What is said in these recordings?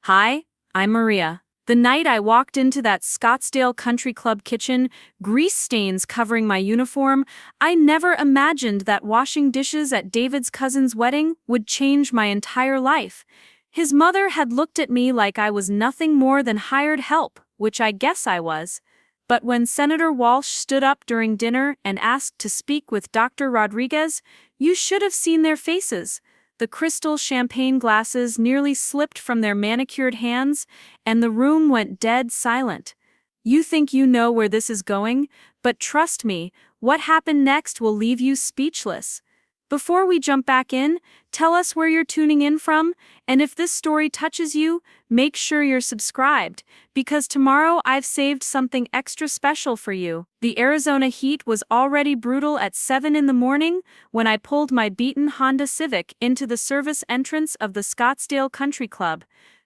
Hi, I'm Maria. The night I walked into that Scottsdale Country Club kitchen, grease stains covering my uniform, I never imagined that washing dishes at David's cousin's wedding would change my entire life. His mother had looked at me like I was nothing more than hired help, which I guess I was. But when Senator Walsh stood up during dinner and asked to speak with Dr. Rodriguez, you should have seen their faces. The crystal champagne glasses nearly slipped from their manicured hands, and the room went dead silent. You think you know where this is going, but trust me, what happened next will leave you speechless. Before we jump back in, tell us where you're tuning in from, and if this story touches you, make sure you're subscribed, because tomorrow I've saved something extra special for you. The Arizona heat was already brutal at 7 in the morning when I pulled my beaten Honda Civic into the service entrance of the Scottsdale Country Club.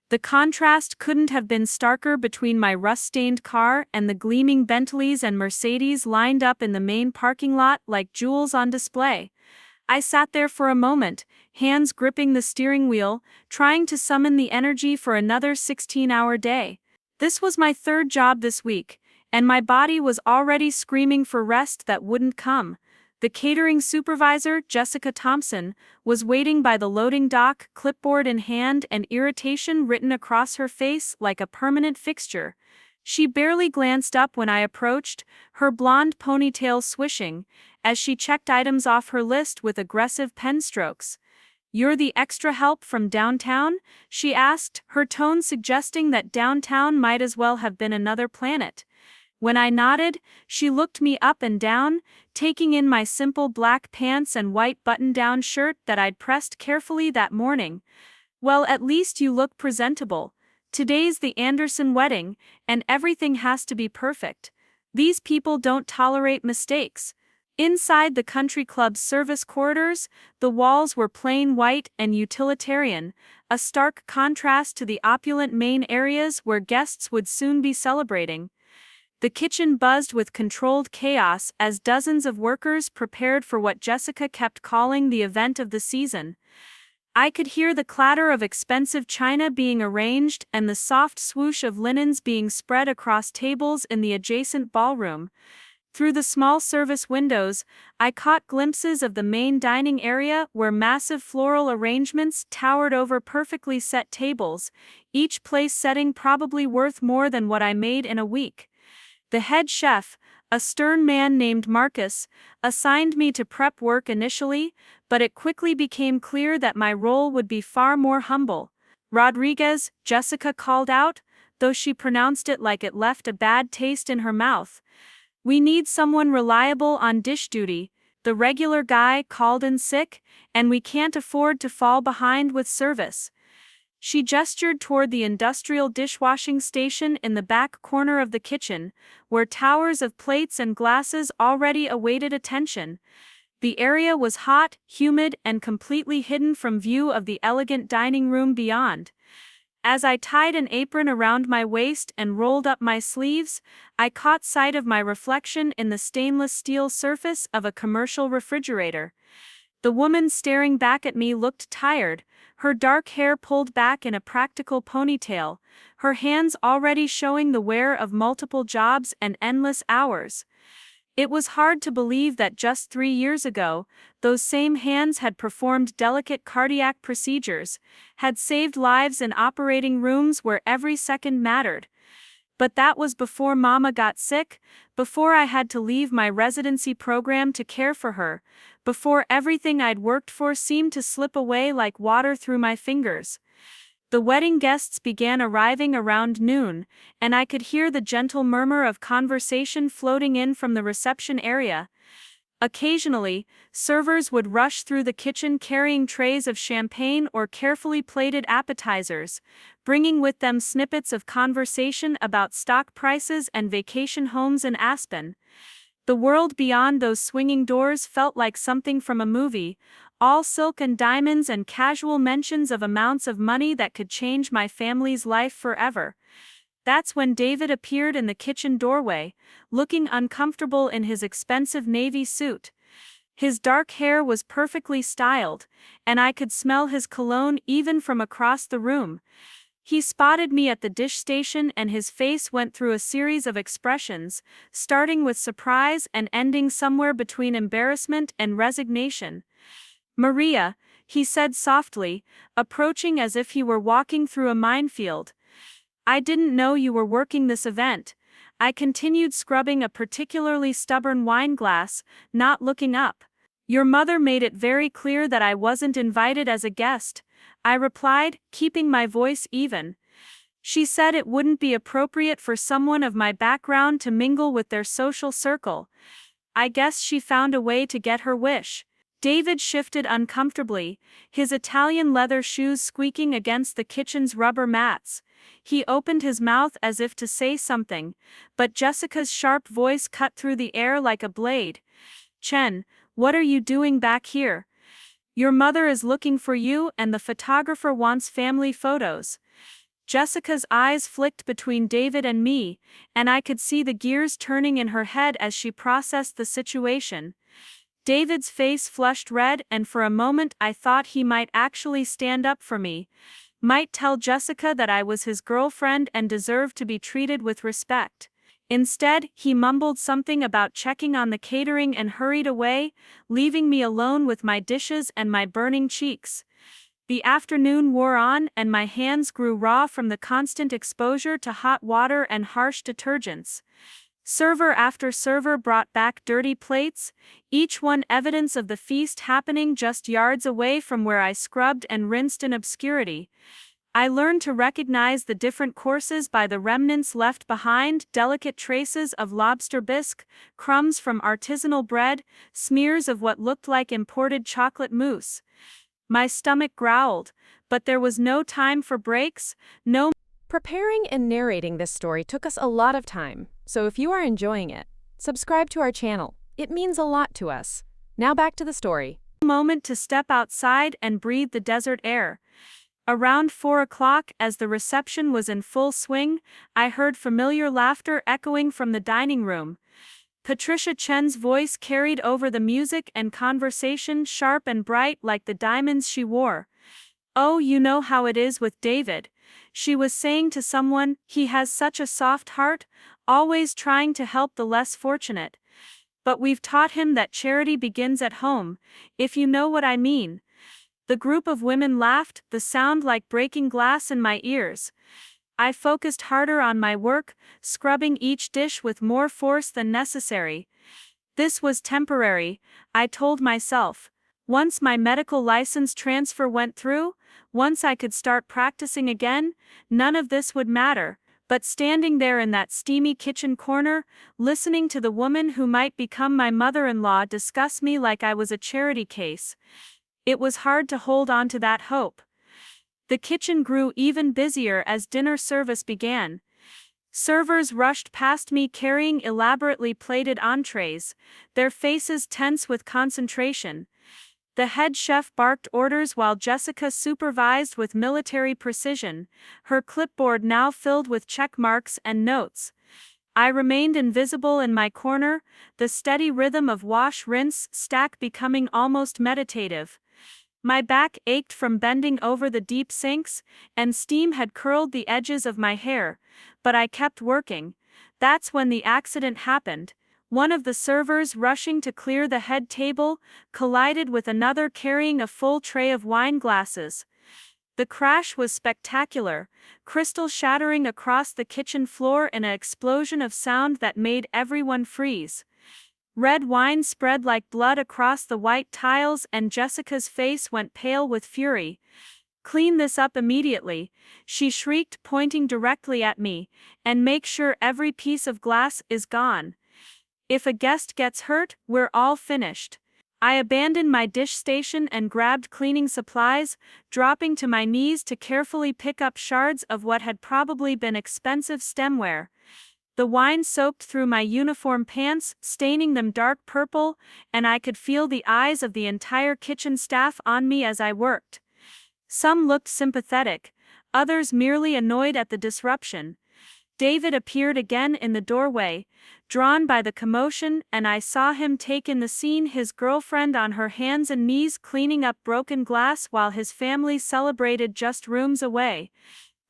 The contrast couldn't have been starker between my rust-stained car and the gleaming Bentleys and Mercedes lined up in the main parking lot like jewels on display. I sat there for a moment, hands gripping the steering wheel, trying to summon the energy for another 16-hour day. This was my third job this week, and my body was already screaming for rest that wouldn't come. The catering supervisor, Jessica Thompson, was waiting by the loading dock, clipboard in hand and irritation written across her face like a permanent fixture. She barely glanced up when I approached, her blonde ponytail swishing, as she checked items off her list with aggressive pen strokes. "You're the extra help from downtown?" she asked, her tone suggesting that downtown might as well have been another planet. When I nodded, she looked me up and down, taking in my simple black pants and white button-down shirt that I'd pressed carefully that morning. "Well, at least you look presentable. Today's the Anderson wedding, and everything has to be perfect. These people don't tolerate mistakes." Inside the country club's service corridors, the walls were plain white and utilitarian, a stark contrast to the opulent main areas where guests would soon be celebrating. The kitchen buzzed with controlled chaos as dozens of workers prepared for what Jessica kept calling the event of the season. I could hear the clatter of expensive china being arranged and the soft swoosh of linens being spread across tables in the adjacent ballroom. Through the small service windows, I caught glimpses of the main dining area where massive floral arrangements towered over perfectly set tables, each place setting probably worth more than what I made in a week. The head chef, a stern man named Marcus, assigned me to prep work initially, but it quickly became clear that my role would be far more humble. "Rodriguez," Jessica called out, though she pronounced it like it left a bad taste in her mouth. "We need someone reliable on dish duty. The regular guy called in sick, and we can't afford to fall behind with service." She gestured toward the industrial dishwashing station in the back corner of the kitchen, where towers of plates and glasses already awaited attention. The area was hot, humid, and completely hidden from view of the elegant dining room beyond. As I tied an apron around my waist and rolled up my sleeves, I caught sight of my reflection in the stainless steel surface of a commercial refrigerator. The woman staring back at me looked tired, her dark hair pulled back in a practical ponytail, her hands already showing the wear of multiple jobs and endless hours. It was hard to believe that just 3 years ago, those same hands had performed delicate cardiac procedures, had saved lives in operating rooms where every second mattered. But that was before Mama got sick, before I had to leave my residency program to care for her, before everything I'd worked for seemed to slip away like water through my fingers. The wedding guests began arriving around noon, and I could hear the gentle murmur of conversation floating in from the reception area. Occasionally, servers would rush through the kitchen carrying trays of champagne or carefully plated appetizers, bringing with them snippets of conversation about stock prices and vacation homes in Aspen. The world beyond those swinging doors felt like something from a movie, all silk and diamonds and casual mentions of amounts of money that could change my family's life forever. That's when David appeared in the kitchen doorway, looking uncomfortable in his expensive navy suit. His dark hair was perfectly styled, and I could smell his cologne even from across the room. He spotted me at the dish station and his face went through a series of expressions, starting with surprise and ending somewhere between embarrassment and resignation. "Maria," he said softly, approaching as if he were walking through a minefield. "I didn't know you were working this event." I continued scrubbing a particularly stubborn wine glass, not looking up. "Your mother made it very clear that I wasn't invited as a guest," I replied, keeping my voice even. "She said it wouldn't be appropriate for someone of my background to mingle with their social circle. I guess she found a way to get her wish." David shifted uncomfortably, his Italian leather shoes squeaking against the kitchen's rubber mats. He opened his mouth as if to say something, but Jessica's sharp voice cut through the air like a blade. "Chen, what are you doing back here? Your mother is looking for you and the photographer wants family photos." Jessica's eyes flicked between David and me, and I could see the gears turning in her head as she processed the situation. David's face flushed red, and for a moment I thought he might actually stand up for me, might tell Jessica that I was his girlfriend and deserved to be treated with respect. Instead, he mumbled something about checking on the catering and hurried away, leaving me alone with my dishes and my burning cheeks. The afternoon wore on, and my hands grew raw from the constant exposure to hot water and harsh detergents. Server after server brought back dirty plates, each one evidence of the feast happening just yards away from where I scrubbed and rinsed in obscurity. I learned to recognize the different courses by the remnants left behind: delicate traces of lobster bisque, crumbs from artisanal bread, smears of what looked like imported chocolate mousse. My stomach growled, but there was no time for breaks, no. Preparing and narrating this story took us a lot of time, so if you are enjoying it, subscribe to our channel. It means a lot to us. Now back to the story. Moment to step outside and breathe the desert air. Around 4 o'clock, as the reception was in full swing, I heard familiar laughter echoing from the dining room. Patricia Chen's voice carried over the music and conversation, sharp and bright like the diamonds she wore. "Oh, you know how it is with David," she was saying to someone. "He has such a soft heart, always trying to help the less fortunate. But we've taught him that charity begins at home, if you know what I mean." The group of women laughed, the sound like breaking glass in my ears. I focused harder on my work, scrubbing each dish with more force than necessary. This was temporary, I told myself. Once my medical license transfer went through, once I could start practicing again, none of this would matter. But standing there in that steamy kitchen corner, listening to the woman who might become my mother-in-law discuss me like I was a charity case, it was hard to hold on to that hope. The kitchen grew even busier as dinner service began. Servers rushed past me carrying elaborately plated entrees, their faces tense with concentration. The head chef barked orders while Jessica supervised with military precision, her clipboard now filled with check marks and notes. I remained invisible in my corner, the steady rhythm of wash, rinse, stack becoming almost meditative. My back ached from bending over the deep sinks, and steam had curled the edges of my hair, but I kept working. That's when the accident happened. One of the servers rushing to clear the head table collided with another carrying a full tray of wine glasses. The crash was spectacular, crystal shattering across the kitchen floor in an explosion of sound that made everyone freeze. Red wine spread like blood across the white tiles and Jessica's face went pale with fury. "Clean this up immediately," she shrieked, pointing directly at me, "and make sure every piece of glass is gone. If a guest gets hurt, we're all finished." I abandoned my dish station and grabbed cleaning supplies, dropping to my knees to carefully pick up shards of what had probably been expensive stemware. The wine soaked through my uniform pants, staining them dark purple, and I could feel the eyes of the entire kitchen staff on me as I worked. Some looked sympathetic, others merely annoyed at the disruption. David appeared again in the doorway, drawn by the commotion, and I saw him take in the scene, his girlfriend on her hands and knees cleaning up broken glass while his family celebrated just rooms away.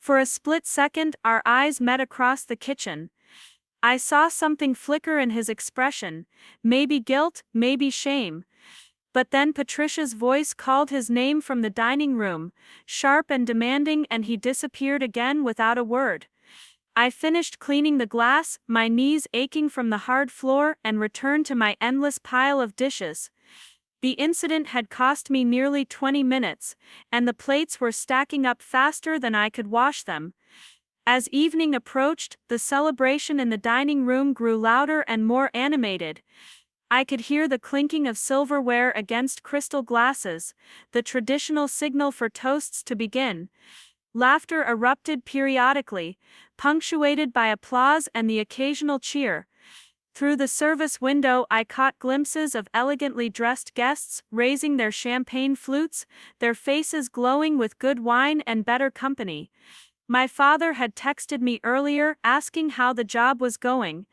For a split second, our eyes met across the kitchen. I saw something flicker in his expression, maybe guilt, maybe shame. But then Patricia's voice called his name from the dining room, sharp and demanding, and he disappeared again without a word. I finished cleaning the glass, my knees aching from the hard floor, and returned to my endless pile of dishes. The incident had cost me nearly 20 minutes, and the plates were stacking up faster than I could wash them. As evening approached, the celebration in the dining room grew louder and more animated. I could hear the clinking of silverware against crystal glasses, the traditional signal for toasts to begin. Laughter erupted periodically, punctuated by applause and the occasional cheer. Through the service window, I caught glimpses of elegantly dressed guests raising their champagne flutes, their faces glowing with good wine and better company. My father had texted me earlier asking how the job was going.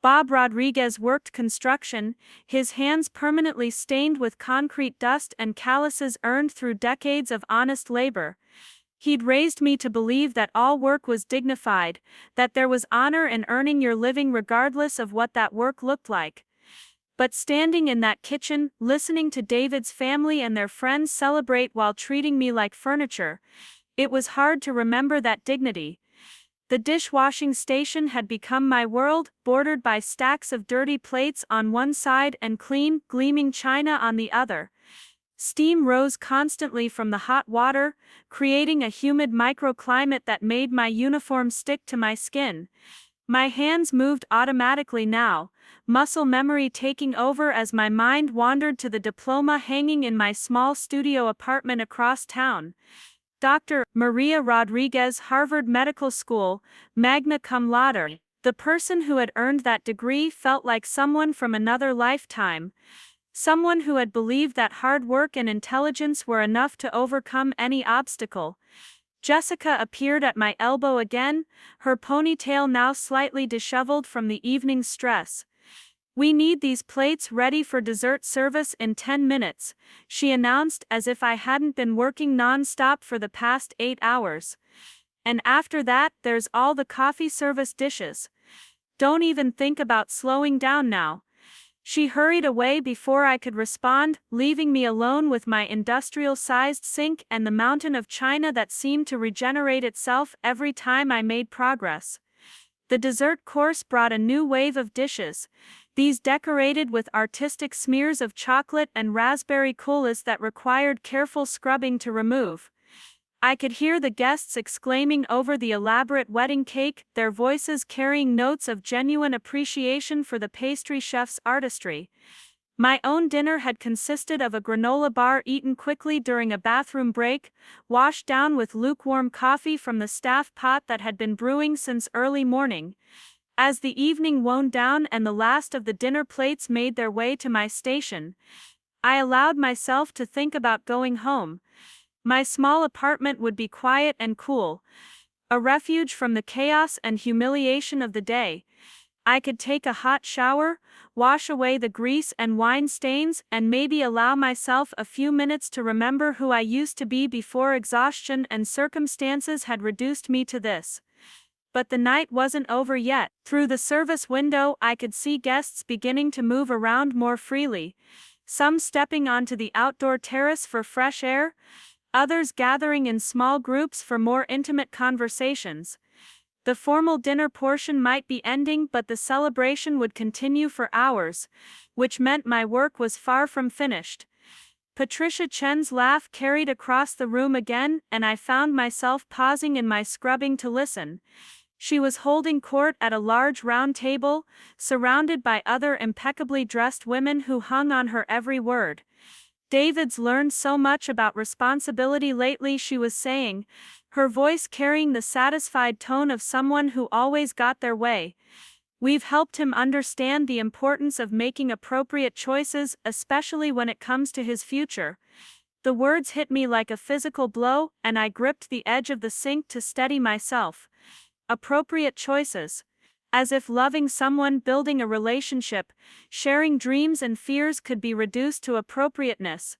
Bob Rodriguez worked construction, his hands permanently stained with concrete dust and calluses earned through decades of honest labor. He'd raised me to believe that all work was dignified, that there was honor in earning your living regardless of what that work looked like. But standing in that kitchen, listening to David's family and their friends celebrate while treating me like furniture, it was hard to remember that dignity. The dishwashing station had become my world, bordered by stacks of dirty plates on one side and clean, gleaming china on the other. Steam rose constantly from the hot water, creating a humid microclimate that made my uniform stick to my skin. My hands moved automatically now, muscle memory taking over as my mind wandered to the diploma hanging in my small studio apartment across town. Dr. Maria Rodriguez, Harvard Medical School, magna cum laude. The person who had earned that degree felt like someone from another lifetime. Someone who had believed that hard work and intelligence were enough to overcome any obstacle. Jessica appeared at my elbow again, her ponytail now slightly disheveled from the evening's stress. "We need these plates ready for dessert service in 10 minutes, she announced as if I hadn't been working non-stop for the past 8 hours. "And after that, there's all the coffee service dishes. Don't even think about slowing down now." She hurried away before I could respond, leaving me alone with my industrial-sized sink and the mountain of china that seemed to regenerate itself every time I made progress. The dessert course brought a new wave of dishes, these decorated with artistic smears of chocolate and raspberry coulis that required careful scrubbing to remove. I could hear the guests exclaiming over the elaborate wedding cake, their voices carrying notes of genuine appreciation for the pastry chef's artistry. My own dinner had consisted of a granola bar eaten quickly during a bathroom break, washed down with lukewarm coffee from the staff pot that had been brewing since early morning. As the evening wound down and the last of the dinner plates made their way to my station, I allowed myself to think about going home. My small apartment would be quiet and cool, a refuge from the chaos and humiliation of the day. I could take a hot shower, wash away the grease and wine stains, and maybe allow myself a few minutes to remember who I used to be before exhaustion and circumstances had reduced me to this. But the night wasn't over yet. Through the service window, I could see guests beginning to move around more freely, some stepping onto the outdoor terrace for fresh air, others gathering in small groups for more intimate conversations. The formal dinner portion might be ending, but the celebration would continue for hours, which meant my work was far from finished. Patricia Chen's laugh carried across the room again, and I found myself pausing in my scrubbing to listen. She was holding court at a large round table, surrounded by other impeccably dressed women who hung on her every word. "David's learned so much about responsibility lately," she was saying, her voice carrying the satisfied tone of someone who always got their way. "We've helped him understand the importance of making appropriate choices, especially when it comes to his future." The words hit me like a physical blow, and I gripped the edge of the sink to steady myself. Appropriate choices. As if loving someone, building a relationship, sharing dreams and fears could be reduced to appropriateness.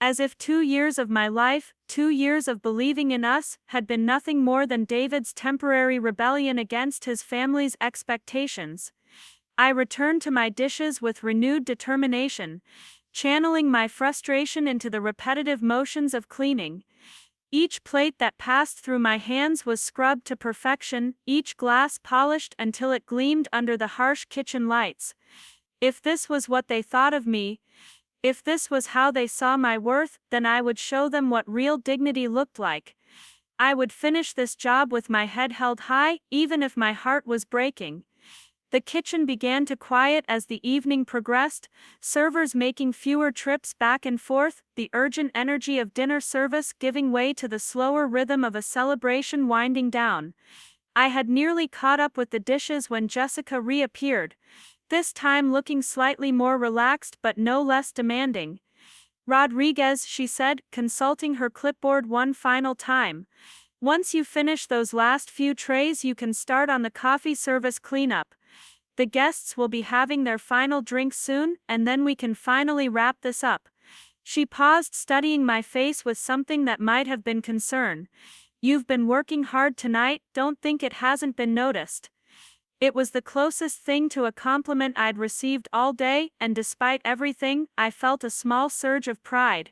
As if 2 years of my life, 2 years of believing in us, had been nothing more than David's temporary rebellion against his family's expectations. I returned to my dishes with renewed determination, channeling my frustration into the repetitive motions of cleaning. Each plate that passed through my hands was scrubbed to perfection, each glass polished until it gleamed under the harsh kitchen lights. If this was what they thought of me, if this was how they saw my worth, then I would show them what real dignity looked like. I would finish this job with my head held high, even if my heart was breaking. The kitchen began to quiet as the evening progressed, servers making fewer trips back and forth, the urgent energy of dinner service giving way to the slower rhythm of a celebration winding down. I had nearly caught up with the dishes when Jessica reappeared, this time looking slightly more relaxed but no less demanding. "Rodriguez," she said, consulting her clipboard one final time. "Once you finish those last few trays, you can start on the coffee service cleanup. The guests will be having their final drink soon, and then we can finally wrap this up." She paused, studying my face with something that might have been concern. "You've been working hard tonight, don't think it hasn't been noticed." It was the closest thing to a compliment I'd received all day, and despite everything, I felt a small surge of pride.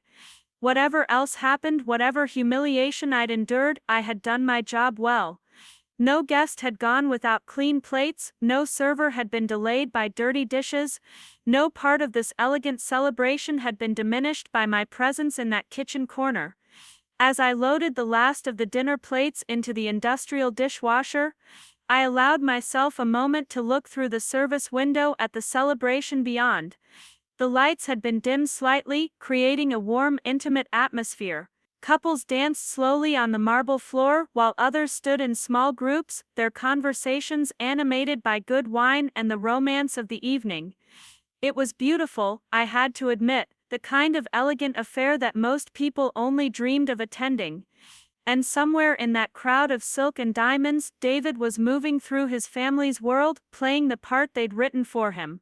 Whatever else happened, whatever humiliation I'd endured, I had done my job well. No guest had gone without clean plates, no server had been delayed by dirty dishes, no part of this elegant celebration had been diminished by my presence in that kitchen corner. As I loaded the last of the dinner plates into the industrial dishwasher, I allowed myself a moment to look through the service window at the celebration beyond. The lights had been dimmed slightly, creating a warm, intimate atmosphere. Couples danced slowly on the marble floor, while others stood in small groups, their conversations animated by good wine and the romance of the evening. It was beautiful, I had to admit, the kind of elegant affair that most people only dreamed of attending. And somewhere in that crowd of silk and diamonds, David was moving through his family's world, playing the part they'd written for him.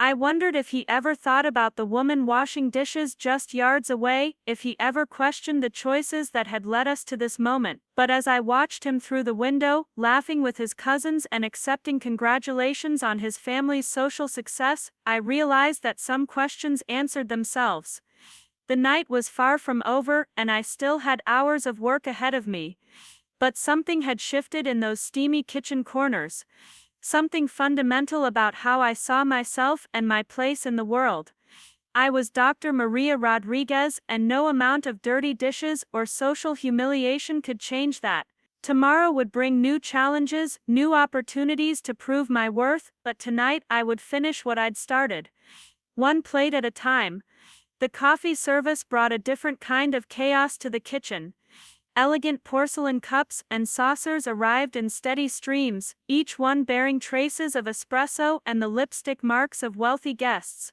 I wondered if he ever thought about the woman washing dishes just yards away, if he ever questioned the choices that had led us to this moment. But as I watched him through the window, laughing with his cousins and accepting congratulations on his family's social success, I realized that some questions answered themselves. The night was far from over, and I still had hours of work ahead of me. But something had shifted in those steamy kitchen corners. Something fundamental about how I saw myself and my place in the world. I was Dr. Maria Rodriguez, and no amount of dirty dishes or social humiliation could change that. Tomorrow would bring new challenges, new opportunities to prove my worth, but tonight I would finish what I'd started. One plate at a time. The coffee service brought a different kind of chaos to the kitchen. Elegant porcelain cups and saucers arrived in steady streams, each one bearing traces of espresso and the lipstick marks of wealthy guests.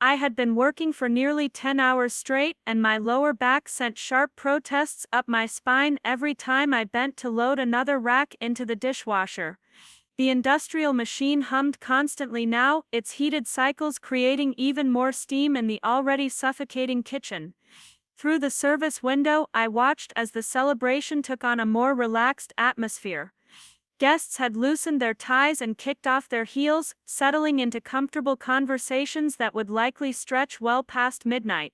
I had been working for nearly 10 hours straight, and my lower back sent sharp protests up my spine every time I bent to load another rack into the dishwasher. The industrial machine hummed constantly now, its heated cycles creating even more steam in the already suffocating kitchen. Through the service window, I watched as the celebration took on a more relaxed atmosphere. Guests had loosened their ties and kicked off their heels, settling into comfortable conversations that would likely stretch well past midnight.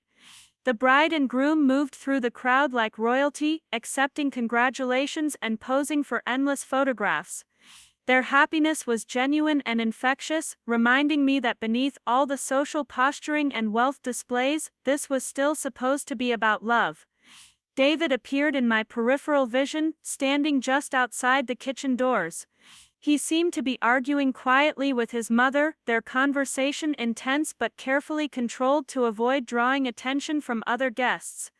The bride and groom moved through the crowd like royalty, accepting congratulations and posing for endless photographs. Their happiness was genuine and infectious, reminding me that beneath all the social posturing and wealth displays, this was still supposed to be about love. David appeared in my peripheral vision, standing just outside the kitchen doors. He seemed to be arguing quietly with his mother, their conversation intense but carefully controlled to avoid drawing attention from other guests.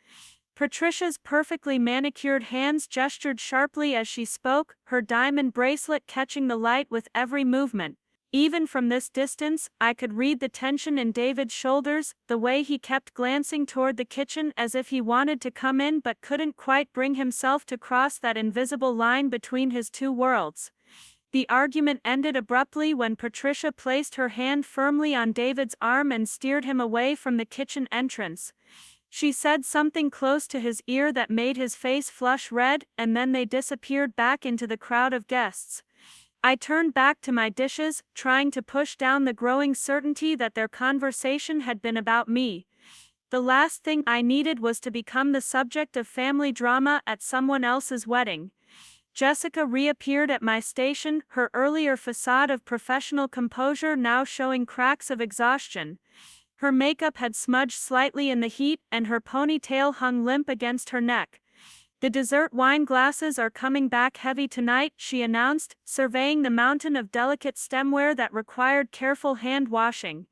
Patricia's perfectly manicured hands gestured sharply as she spoke, her diamond bracelet catching the light with every movement. Even from this distance, I could read the tension in David's shoulders, the way he kept glancing toward the kitchen as if he wanted to come in but couldn't quite bring himself to cross that invisible line between his two worlds. The argument ended abruptly when Patricia placed her hand firmly on David's arm and steered him away from the kitchen entrance. She said something close to his ear that made his face flush red, and then they disappeared back into the crowd of guests. I turned back to my dishes, trying to push down the growing certainty that their conversation had been about me. The last thing I needed was to become the subject of family drama at someone else's wedding. Jessica reappeared at my station, her earlier facade of professional composure now showing cracks of exhaustion. Her makeup had smudged slightly in the heat, and her ponytail hung limp against her neck. "The dessert wine glasses are coming back heavy tonight," she announced, surveying the mountain of delicate stemware that required careful hand washing.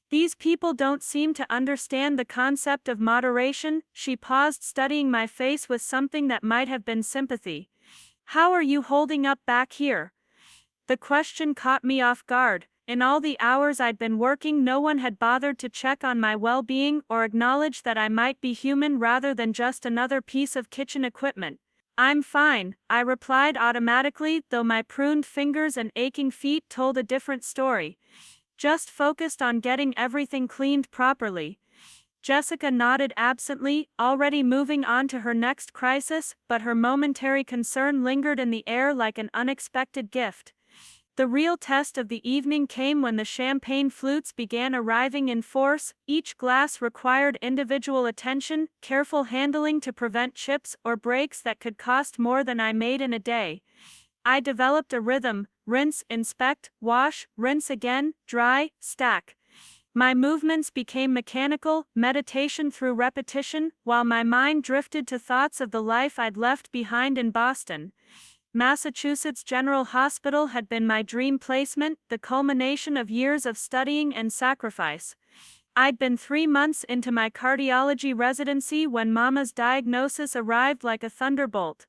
"These people don't seem to understand the concept of moderation." She paused, studying my face with something that might have been sympathy. "How are you holding up back here?" The question caught me off guard. In all the hours I'd been working, no one had bothered to check on my well-being or acknowledge that I might be human rather than just another piece of kitchen equipment. "I'm fine," I replied automatically, though my pruned fingers and aching feet told a different story. "Just focused on getting everything cleaned properly." Jessica nodded absently, already moving on to her next crisis, but her momentary concern lingered in the air like an unexpected gift. The real test of the evening came when the champagne flutes began arriving in force. Each glass required individual attention, careful handling to prevent chips or breaks that could cost more than I made in a day. I developed a rhythm: rinse, inspect, wash, rinse again, dry, stack. My movements became mechanical, meditation through repetition, while my mind drifted to thoughts of the life I'd left behind in Boston. Massachusetts General Hospital had been my dream placement, the culmination of years of studying and sacrifice. I'd been 3 months into my cardiology residency when Mama's diagnosis arrived like a thunderbolt.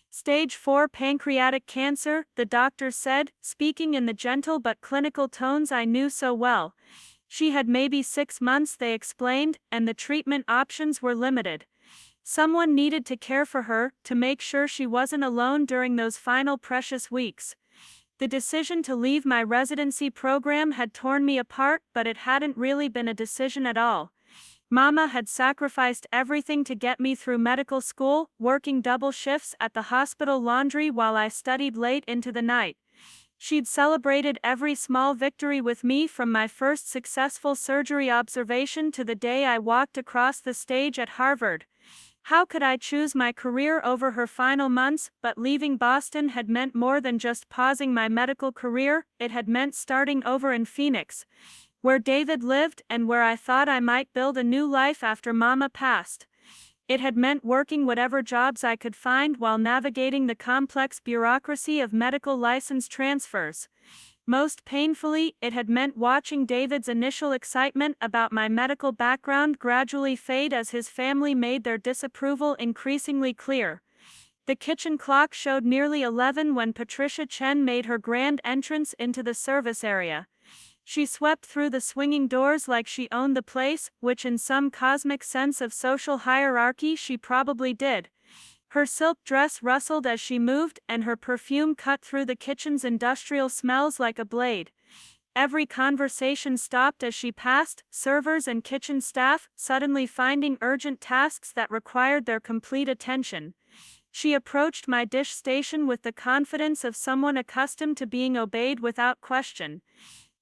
"Stage 4 pancreatic cancer," the doctor said, speaking in the gentle but clinical tones I knew so well. She had maybe 6 months, they explained, and the treatment options were limited. Someone needed to care for her, to make sure she wasn't alone during those final precious weeks. The decision to leave my residency program had torn me apart, but it hadn't really been a decision at all. Mama had sacrificed everything to get me through medical school, working double shifts at the hospital laundry while I studied late into the night. She'd celebrated every small victory with me, from my first successful surgery observation to the day I walked across the stage at Harvard. How could I choose my career over her final months? But leaving Boston had meant more than just pausing my medical career. It had meant starting over in Phoenix, where David lived and where I thought I might build a new life after Mama passed. It had meant working whatever jobs I could find while navigating the complex bureaucracy of medical license transfers. Most painfully, it had meant watching David's initial excitement about my medical background gradually fade as his family made their disapproval increasingly clear. The kitchen clock showed nearly 11 when Patricia Chen made her grand entrance into the service area. She swept through the swinging doors like she owned the place, which in some cosmic sense of social hierarchy she probably did. Her silk dress rustled as she moved, and her perfume cut through the kitchen's industrial smells like a blade. Every conversation stopped as she passed, servers and kitchen staff suddenly finding urgent tasks that required their complete attention. She approached my dish station with the confidence of someone accustomed to being obeyed without question.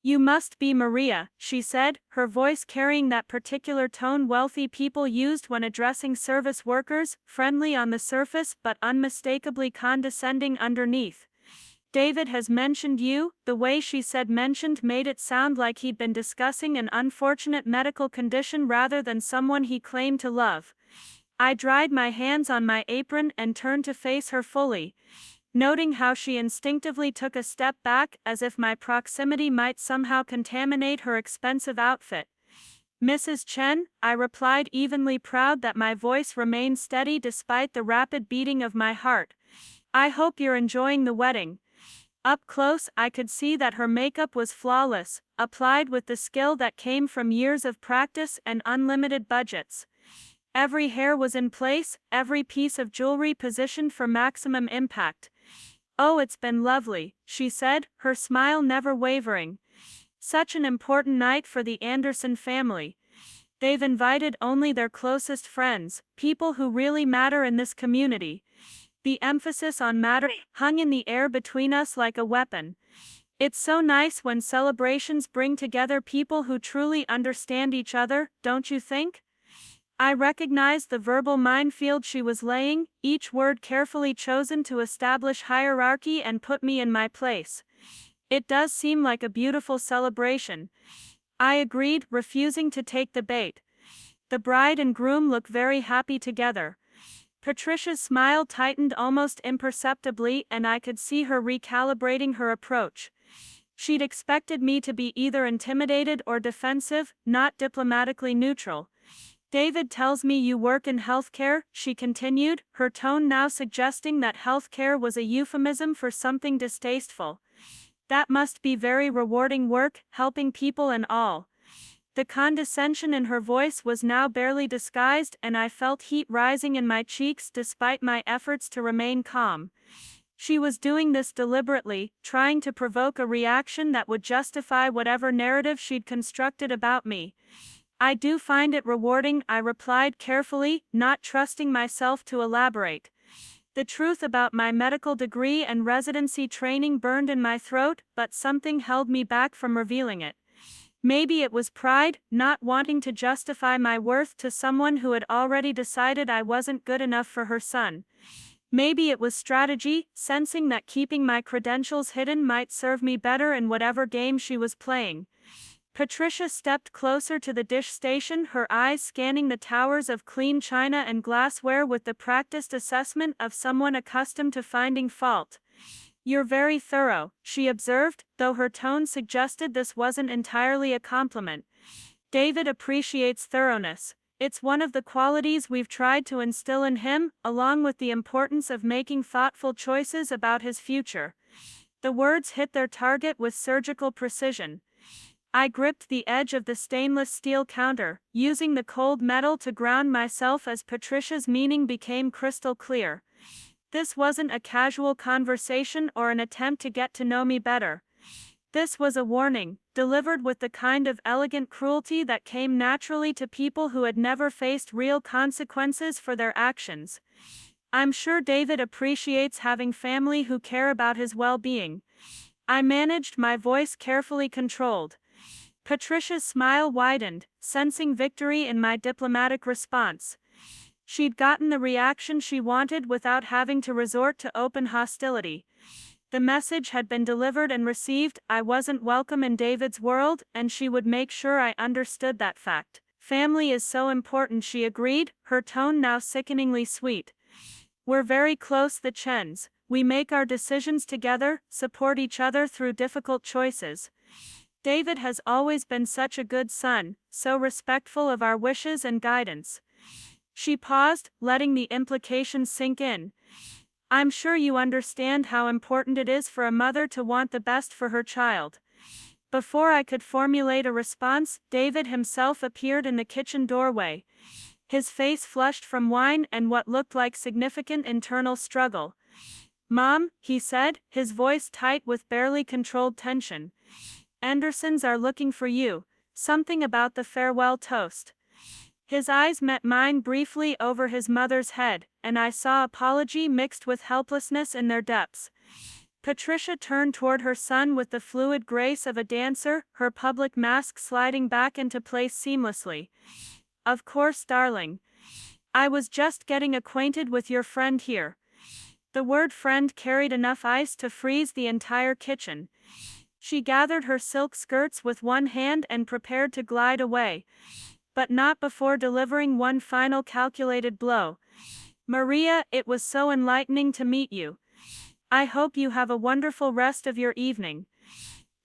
"You must be Maria," she said, her voice carrying that particular tone wealthy people used when addressing service workers, friendly on the surface but unmistakably condescending underneath. "David has mentioned you." The way she said mentioned made it sound like he'd been discussing an unfortunate medical condition rather than someone he claimed to love. I dried my hands on my apron and turned to face her fully, noting how she instinctively took a step back, as if my proximity might somehow contaminate her expensive outfit. "Mrs. Chen," I replied, evenly proud that my voice remained steady despite the rapid beating of my heart. "I hope you're enjoying the wedding." Up close, I could see that her makeup was flawless, applied with the skill that came from years of practice and unlimited budgets. Every hair was in place, every piece of jewelry positioned for maximum impact. "Oh, it's been lovely," she said, her smile never wavering. "Such an important night for the Anderson family." They've invited only their closest friends, people who really matter in this community. The emphasis on matter hung in the air between us like a weapon. It's so nice when celebrations bring together people who truly understand each other, don't you think? I recognized the verbal minefield she was laying, each word carefully chosen to establish hierarchy and put me in my place. It does seem like a beautiful celebration. I agreed, refusing to take the bait. The bride and groom look very happy together. Patricia's smile tightened almost imperceptibly, and I could see her recalibrating her approach. She'd expected me to be either intimidated or defensive, not diplomatically neutral. David tells me you work in healthcare, she continued, her tone now suggesting that healthcare was a euphemism for something distasteful. That must be very rewarding work, helping people and all. The condescension in her voice was now barely disguised, and I felt heat rising in my cheeks despite my efforts to remain calm. She was doing this deliberately, trying to provoke a reaction that would justify whatever narrative she'd constructed about me. I do find it rewarding, I replied carefully, not trusting myself to elaborate. The truth about my medical degree and residency training burned in my throat, but something held me back from revealing it. Maybe it was pride, not wanting to justify my worth to someone who had already decided I wasn't good enough for her son. Maybe it was strategy, sensing that keeping my credentials hidden might serve me better in whatever game she was playing. Patricia stepped closer to the dish station, her eyes scanning the towers of clean china and glassware with the practiced assessment of someone accustomed to finding fault. You're very thorough, she observed, though her tone suggested this wasn't entirely a compliment. David appreciates thoroughness. It's one of the qualities we've tried to instill in him, along with the importance of making thoughtful choices about his future. The words hit their target with surgical precision. I gripped the edge of the stainless steel counter, using the cold metal to ground myself as Patricia's meaning became crystal clear. This wasn't a casual conversation or an attempt to get to know me better. This was a warning, delivered with the kind of elegant cruelty that came naturally to people who had never faced real consequences for their actions. I'm sure David appreciates having family who care about his well-being. I managed, my voice carefully controlled. Patricia's smile widened, sensing victory in my diplomatic response. She'd gotten the reaction she wanted without having to resort to open hostility. The message had been delivered and received. I wasn't welcome in David's world, and she would make sure I understood that fact. Family is so important, she agreed, her tone now sickeningly sweet. We're very close, the Chens. We make our decisions together, support each other through difficult choices. David has always been such a good son, so respectful of our wishes and guidance. She paused, letting the implications sink in. I'm sure you understand how important it is for a mother to want the best for her child. Before I could formulate a response, David himself appeared in the kitchen doorway. His face flushed from wine and what looked like significant internal struggle. Mom, he said, his voice tight with barely controlled tension. Andersons are looking for you. Something about the farewell toast. His eyes met mine briefly over his mother's head, and I saw apology mixed with helplessness in their depths. Patricia turned toward her son with the fluid grace of a dancer, her public mask sliding back into place seamlessly. Of course, darling. I was just getting acquainted with your friend here. The word friend carried enough ice to freeze the entire kitchen. She gathered her silk skirts with one hand and prepared to glide away. But not before delivering one final calculated blow. Maria, it was so enlightening to meet you. I hope you have a wonderful rest of your evening.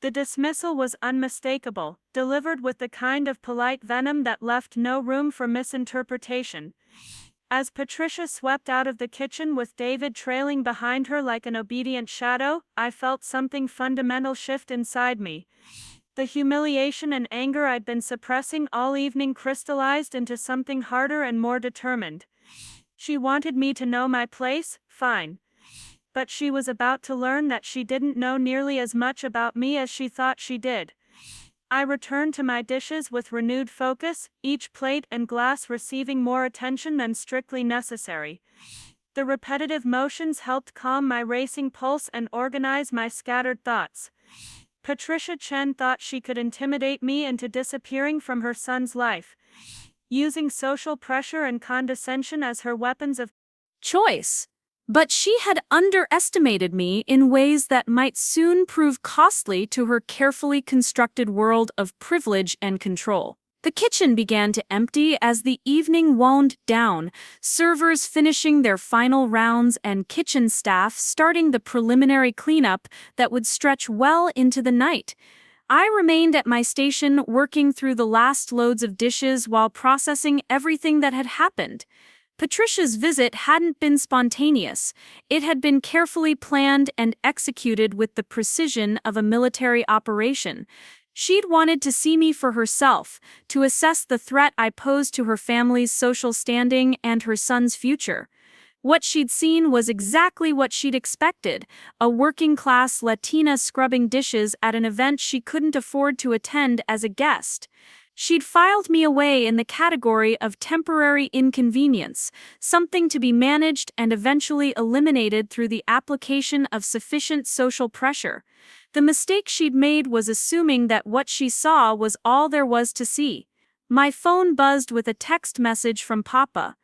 The dismissal was unmistakable, delivered with the kind of polite venom that left no room for misinterpretation. As Patricia swept out of the kitchen with David trailing behind her like an obedient shadow, I felt something fundamental shift inside me. The humiliation and anger I'd been suppressing all evening crystallized into something harder and more determined. She wanted me to know my place, fine. But she was about to learn that she didn't know nearly as much about me as she thought she did. I returned to my dishes with renewed focus, each plate and glass receiving more attention than strictly necessary. The repetitive motions helped calm my racing pulse and organize my scattered thoughts. Patricia Chen thought she could intimidate me into disappearing from her son's life, using social pressure and condescension as her weapons of choice. But she had underestimated me in ways that might soon prove costly to her carefully constructed world of privilege and control. The kitchen began to empty as the evening wound down, servers finishing their final rounds and kitchen staff starting the preliminary cleanup that would stretch well into the night. I remained at my station working through the last loads of dishes while processing everything that had happened. Patricia's visit hadn't been spontaneous. It had been carefully planned and executed with the precision of a military operation. She'd wanted to see me for herself, to assess the threat I posed to her family's social standing and her son's future. What she'd seen was exactly what she'd expected, a working-class Latina scrubbing dishes at an event she couldn't afford to attend as a guest. She'd filed me away in the category of temporary inconvenience, something to be managed and eventually eliminated through the application of sufficient social pressure. The mistake she'd made was assuming that what she saw was all there was to see. My phone buzzed with a text message from Papa.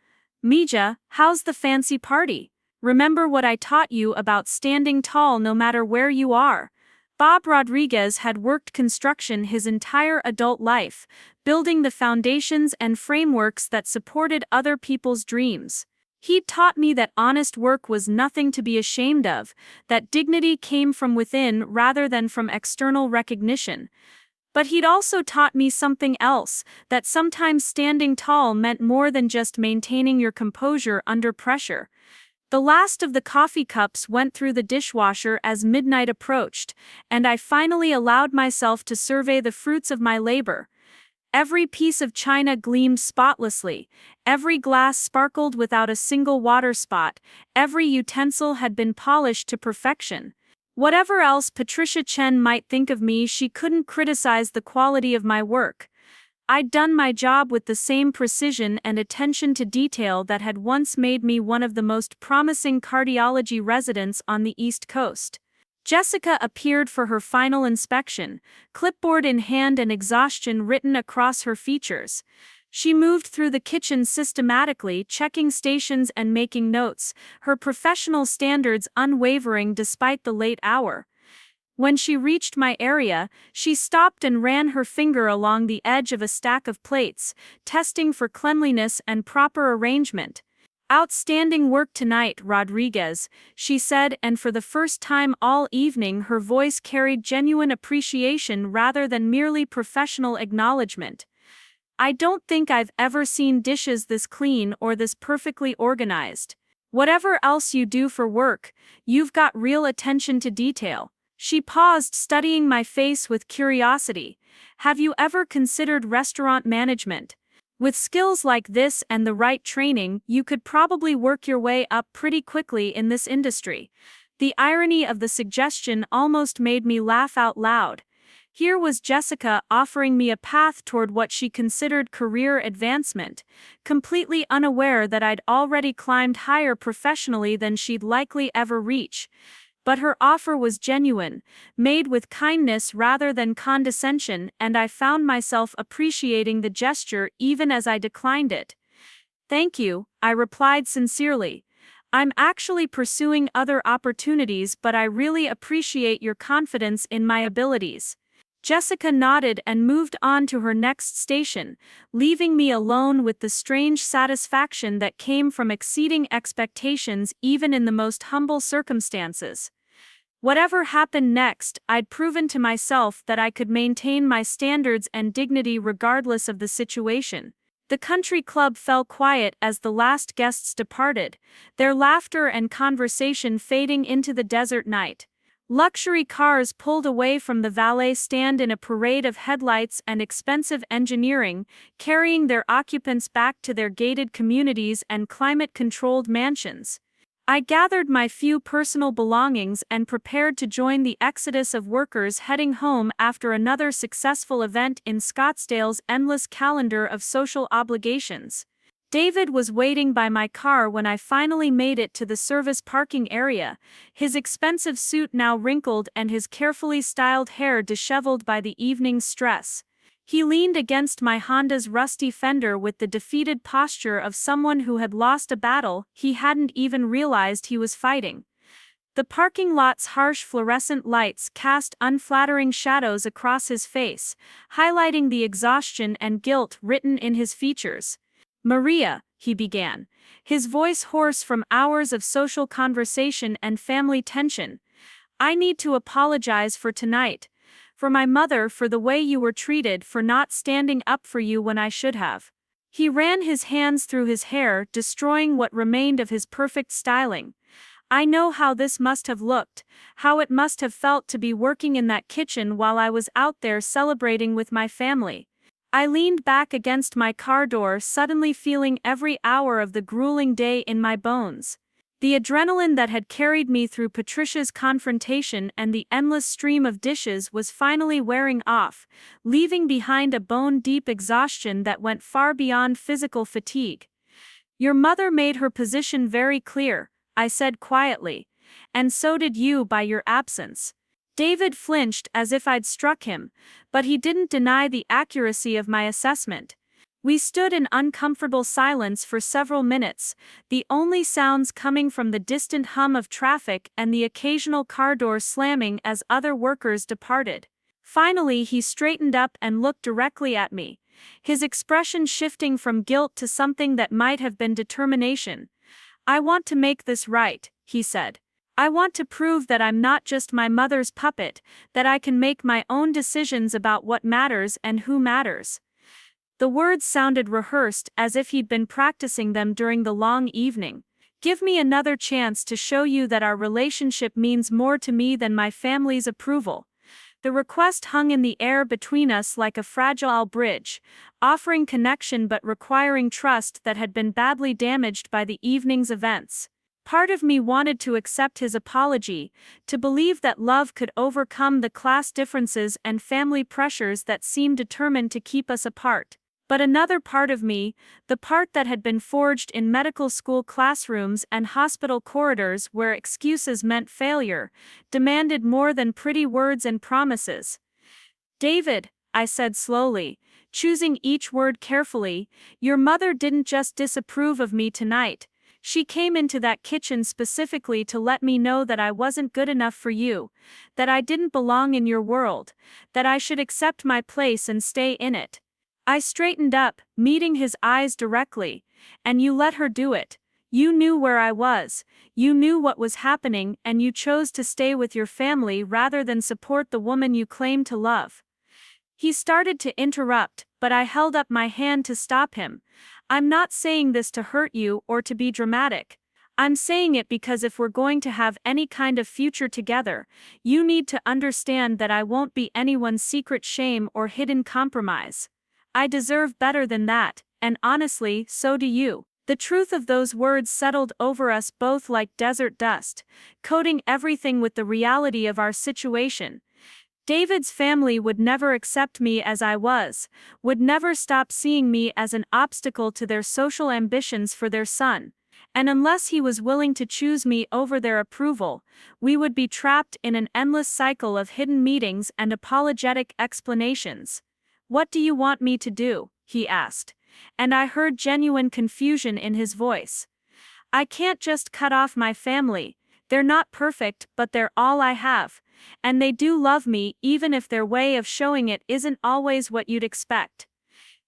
"Mija, how's the fancy party? Remember what I taught you about standing tall no matter where you are?" Bob Rodriguez had worked construction his entire adult life, building the foundations and frameworks that supported other people's dreams. He'd taught me that honest work was nothing to be ashamed of, that dignity came from within rather than from external recognition. But he'd also taught me something else, that sometimes standing tall meant more than just maintaining your composure under pressure. The last of the coffee cups went through the dishwasher as midnight approached, and I finally allowed myself to survey the fruits of my labor. Every piece of china gleamed spotlessly, every glass sparkled without a single water spot, every utensil had been polished to perfection. Whatever else Patricia Chen might think of me, she couldn't criticize the quality of my work. I'd done my job with the same precision and attention to detail that had once made me one of the most promising cardiology residents on the East Coast. Jessica appeared for her final inspection, clipboard in hand and exhaustion written across her features. She moved through the kitchen systematically, checking stations and making notes, her professional standards unwavering despite the late hour. When she reached my area, she stopped and ran her finger along the edge of a stack of plates, testing for cleanliness and proper arrangement. "Outstanding work tonight, Rodriguez," she said, and for the first time all evening her voice carried genuine appreciation rather than merely professional acknowledgement. "I don't think I've ever seen dishes this clean or this perfectly organized. Whatever else you do for work, you've got real attention to detail." She paused, studying my face with curiosity. "Have you ever considered restaurant management? With skills like this and the right training, you could probably work your way up pretty quickly in this industry." The irony of the suggestion almost made me laugh out loud. Here was Jessica offering me a path toward what she considered career advancement, completely unaware that I'd already climbed higher professionally than she'd likely ever reach. But her offer was genuine, made with kindness rather than condescension, and I found myself appreciating the gesture even as I declined it. "Thank you," I replied sincerely. "I'm actually pursuing other opportunities, but I really appreciate your confidence in my abilities." Jessica nodded and moved on to her next station, leaving me alone with the strange satisfaction that came from exceeding expectations even in the most humble circumstances. Whatever happened next, I'd proven to myself that I could maintain my standards and dignity regardless of the situation. The country club fell quiet as the last guests departed, their laughter and conversation fading into the desert night. Luxury cars pulled away from the valet stand in a parade of headlights and expensive engineering, carrying their occupants back to their gated communities and climate-controlled mansions. I gathered my few personal belongings and prepared to join the exodus of workers heading home after another successful event in Scottsdale's endless calendar of social obligations. David was waiting by my car when I finally made it to the service parking area, his expensive suit now wrinkled and his carefully styled hair disheveled by the evening's stress. He leaned against my Honda's rusty fender with the defeated posture of someone who had lost a battle he hadn't even realized he was fighting. The parking lot's harsh fluorescent lights cast unflattering shadows across his face, highlighting the exhaustion and guilt written in his features. "Maria," he began, his voice hoarse from hours of social conversation and family tension, "I need to apologize for tonight. For my mother, for the way you were treated, for not standing up for you when I should have." He ran his hands through his hair, destroying what remained of his perfect styling. "I know how this must have looked, how it must have felt to be working in that kitchen while I was out there celebrating with my family." I leaned back against my car door, suddenly feeling every hour of the grueling day in my bones. The adrenaline that had carried me through Patricia's confrontation and the endless stream of dishes was finally wearing off, leaving behind a bone-deep exhaustion that went far beyond physical fatigue. "Your mother made her position very clear," I said quietly, "and so did you by your absence." David flinched as if I'd struck him, but he didn't deny the accuracy of my assessment. We stood in uncomfortable silence for several minutes, the only sounds coming from the distant hum of traffic and the occasional car door slamming as other workers departed. Finally, he straightened up and looked directly at me, his expression shifting from guilt to something that might have been determination. "I want to make this right," he said. "I want to prove that I'm not just my mother's puppet, that I can make my own decisions about what matters and who matters." The words sounded rehearsed, as if he'd been practicing them during the long evening. "Give me another chance to show you that our relationship means more to me than my family's approval." The request hung in the air between us like a fragile bridge, offering connection but requiring trust that had been badly damaged by the evening's events. Part of me wanted to accept his apology, to believe that love could overcome the class differences and family pressures that seemed determined to keep us apart. But another part of me, the part that had been forged in medical school classrooms and hospital corridors where excuses meant failure, demanded more than pretty words and promises. "David," I said slowly, choosing each word carefully, "your mother didn't just disapprove of me tonight. She came into that kitchen specifically to let me know that I wasn't good enough for you, that I didn't belong in your world, that I should accept my place and stay in it." I straightened up, meeting his eyes directly. "And you let her do it. You knew where I was, you knew what was happening, and you chose to stay with your family rather than support the woman you claim to love." He started to interrupt, but I held up my hand to stop him. "I'm not saying this to hurt you or to be dramatic. I'm saying it because if we're going to have any kind of future together, you need to understand that I won't be anyone's secret shame or hidden compromise. I deserve better than that, and honestly, so do you." The truth of those words settled over us both like desert dust, coating everything with the reality of our situation. David's family would never accept me as I was, would never stop seeing me as an obstacle to their social ambitions for their son. And unless he was willing to choose me over their approval, we would be trapped in an endless cycle of hidden meetings and apologetic explanations. "What do you want me to do?" he asked, and I heard genuine confusion in his voice. "I can't just cut off my family. They're not perfect, but they're all I have. And they do love me, even if their way of showing it isn't always what you'd expect."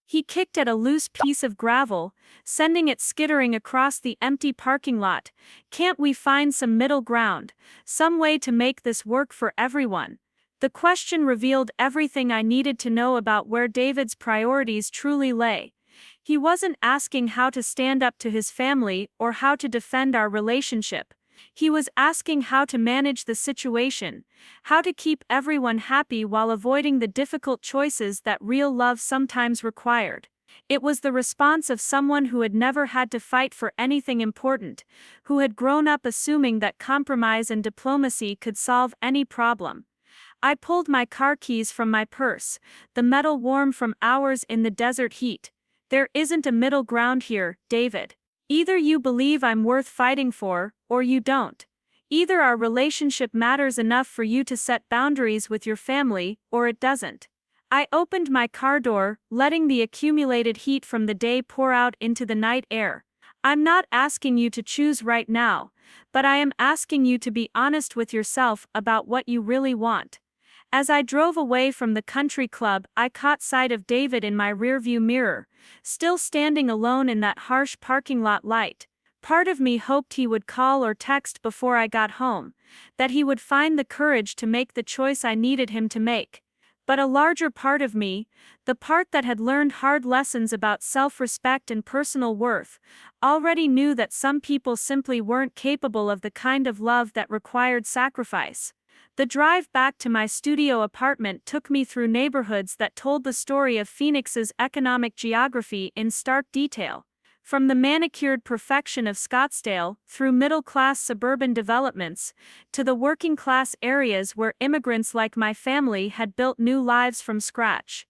He kicked at a loose piece of gravel, sending it skittering across the empty parking lot. "Can't we find some middle ground, some way to make this work for everyone?" The question revealed everything I needed to know about where David's priorities truly lay. He wasn't asking how to stand up to his family or how to defend our relationship. He was asking how to manage the situation, how to keep everyone happy while avoiding the difficult choices that real love sometimes required. It was the response of someone who had never had to fight for anything important, who had grown up assuming that compromise and diplomacy could solve any problem. I pulled my car keys from my purse, the metal warm from hours in the desert heat. There isn't a middle ground here, David. Either you believe I'm worth fighting for, or you don't. Either our relationship matters enough for you to set boundaries with your family, or it doesn't. I opened my car door, letting the accumulated heat from the day pour out into the night air. I'm not asking you to choose right now, but I am asking you to be honest with yourself about what you really want. As I drove away from the country club, I caught sight of David in my rearview mirror, still standing alone in that harsh parking lot light. Part of me hoped he would call or text before I got home, that he would find the courage to make the choice I needed him to make. But a larger part of me, the part that had learned hard lessons about self-respect and personal worth, already knew that some people simply weren't capable of the kind of love that required sacrifice. The drive back to my studio apartment took me through neighborhoods that told the story of Phoenix's economic geography in stark detail. From the manicured perfection of Scottsdale, through middle-class suburban developments, to the working-class areas where immigrants like my family had built new lives from scratch.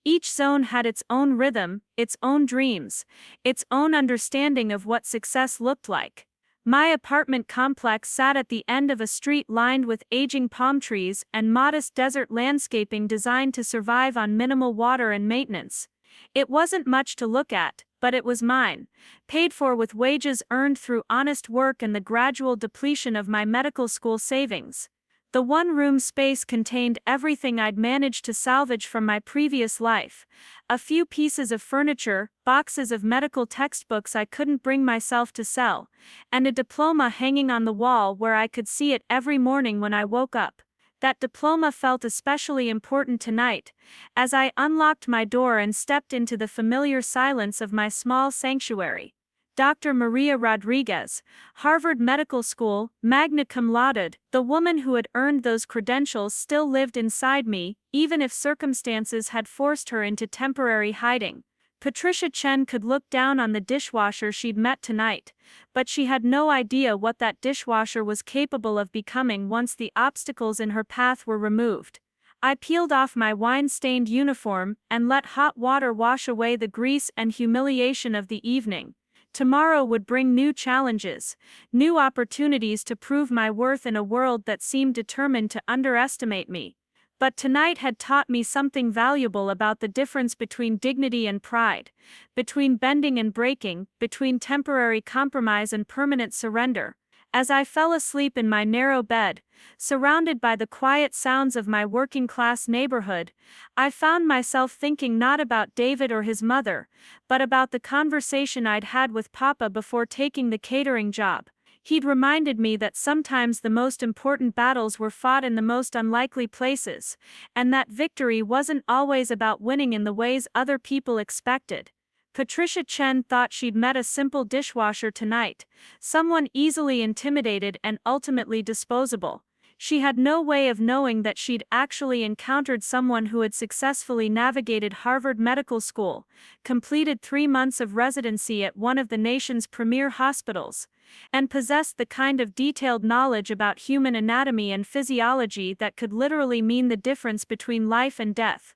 Each zone had its own rhythm, its own dreams, its own understanding of what success looked like. My apartment complex sat at the end of a street lined with aging palm trees and modest desert landscaping designed to survive on minimal water and maintenance. It wasn't much to look at, but it was mine, paid for with wages earned through honest work and the gradual depletion of my medical school savings. The one-room space contained everything I'd managed to salvage from my previous life: a few pieces of furniture, boxes of medical textbooks I couldn't bring myself to sell, and a diploma hanging on the wall where I could see it every morning when I woke up. That diploma felt especially important tonight, as I unlocked my door and stepped into the familiar silence of my small sanctuary. Dr. Maria Rodriguez, Harvard Medical School, magna cum laude, the woman who had earned those credentials still lived inside me, even if circumstances had forced her into temporary hiding. Patricia Chen could look down on the dishwasher she'd met tonight, but she had no idea what that dishwasher was capable of becoming once the obstacles in her path were removed. I peeled off my wine-stained uniform and let hot water wash away the grease and humiliation of the evening. Tomorrow would bring new challenges, new opportunities to prove my worth in a world that seemed determined to underestimate me. But tonight had taught me something valuable about the difference between dignity and pride, between bending and breaking, between temporary compromise and permanent surrender. As I fell asleep in my narrow bed, surrounded by the quiet sounds of my working-class neighborhood, I found myself thinking not about David or his mother, but about the conversation I'd had with Papa before taking the catering job. He'd reminded me that sometimes the most important battles were fought in the most unlikely places, and that victory wasn't always about winning in the ways other people expected. Patricia Chen thought she'd met a simple dishwasher tonight, someone easily intimidated and ultimately disposable. She had no way of knowing that she'd actually encountered someone who had successfully navigated Harvard Medical School, completed 3 months of residency at one of the nation's premier hospitals, and possessed the kind of detailed knowledge about human anatomy and physiology that could literally mean the difference between life and death.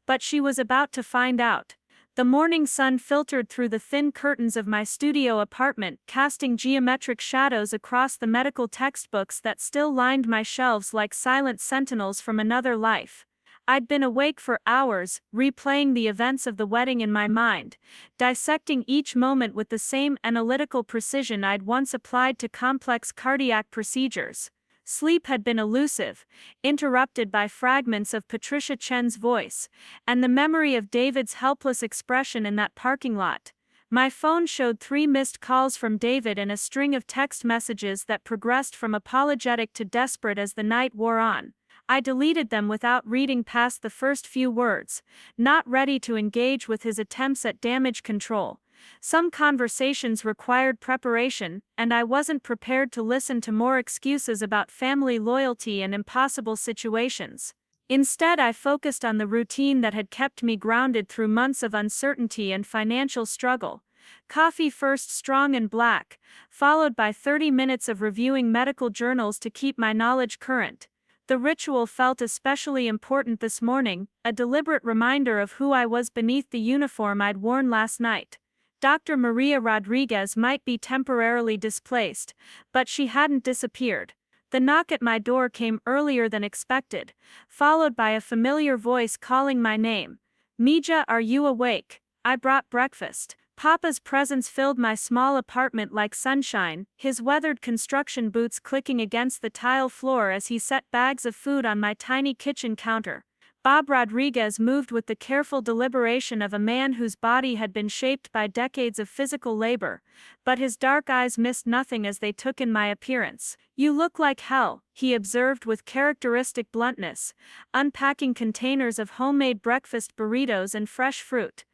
But she was about to find out. The morning sun filtered through the thin curtains of my studio apartment, casting geometric shadows across the medical textbooks that still lined my shelves like silent sentinels from another life. I'd been awake for hours, replaying the events of the wedding in my mind, dissecting each moment with the same analytical precision I'd once applied to complex cardiac procedures. Sleep had been elusive, interrupted by fragments of Patricia Chen's voice, and the memory of David's helpless expression in that parking lot. My phone showed 3 missed calls from David and a string of text messages that progressed from apologetic to desperate as the night wore on. I deleted them without reading past the first few words, not ready to engage with his attempts at damage control. Some conversations required preparation, and I wasn't prepared to listen to more excuses about family loyalty and impossible situations. Instead, I focused on the routine that had kept me grounded through months of uncertainty and financial struggle. Coffee first, strong and black, followed by 30 minutes of reviewing medical journals to keep my knowledge current. The ritual felt especially important this morning, a deliberate reminder of who I was beneath the uniform I'd worn last night. Dr. Maria Rodriguez might be temporarily displaced, but she hadn't disappeared. The knock at my door came earlier than expected, followed by a familiar voice calling my name. "Mija, are you awake? I brought breakfast." Papa's presence filled my small apartment like sunshine, his weathered construction boots clicking against the tile floor as he set bags of food on my tiny kitchen counter. Bob Rodriguez moved with the careful deliberation of a man whose body had been shaped by decades of physical labor, but his dark eyes missed nothing as they took in my appearance. "You look like hell," he observed with characteristic bluntness, unpacking containers of homemade breakfast burritos and fresh fruit.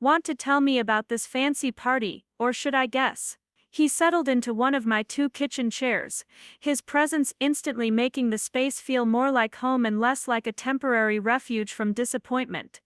"Want to tell me about this fancy party, or should I guess?" He settled into one of my two kitchen chairs, his presence instantly making the space feel more like home and less like a temporary refuge from disappointment.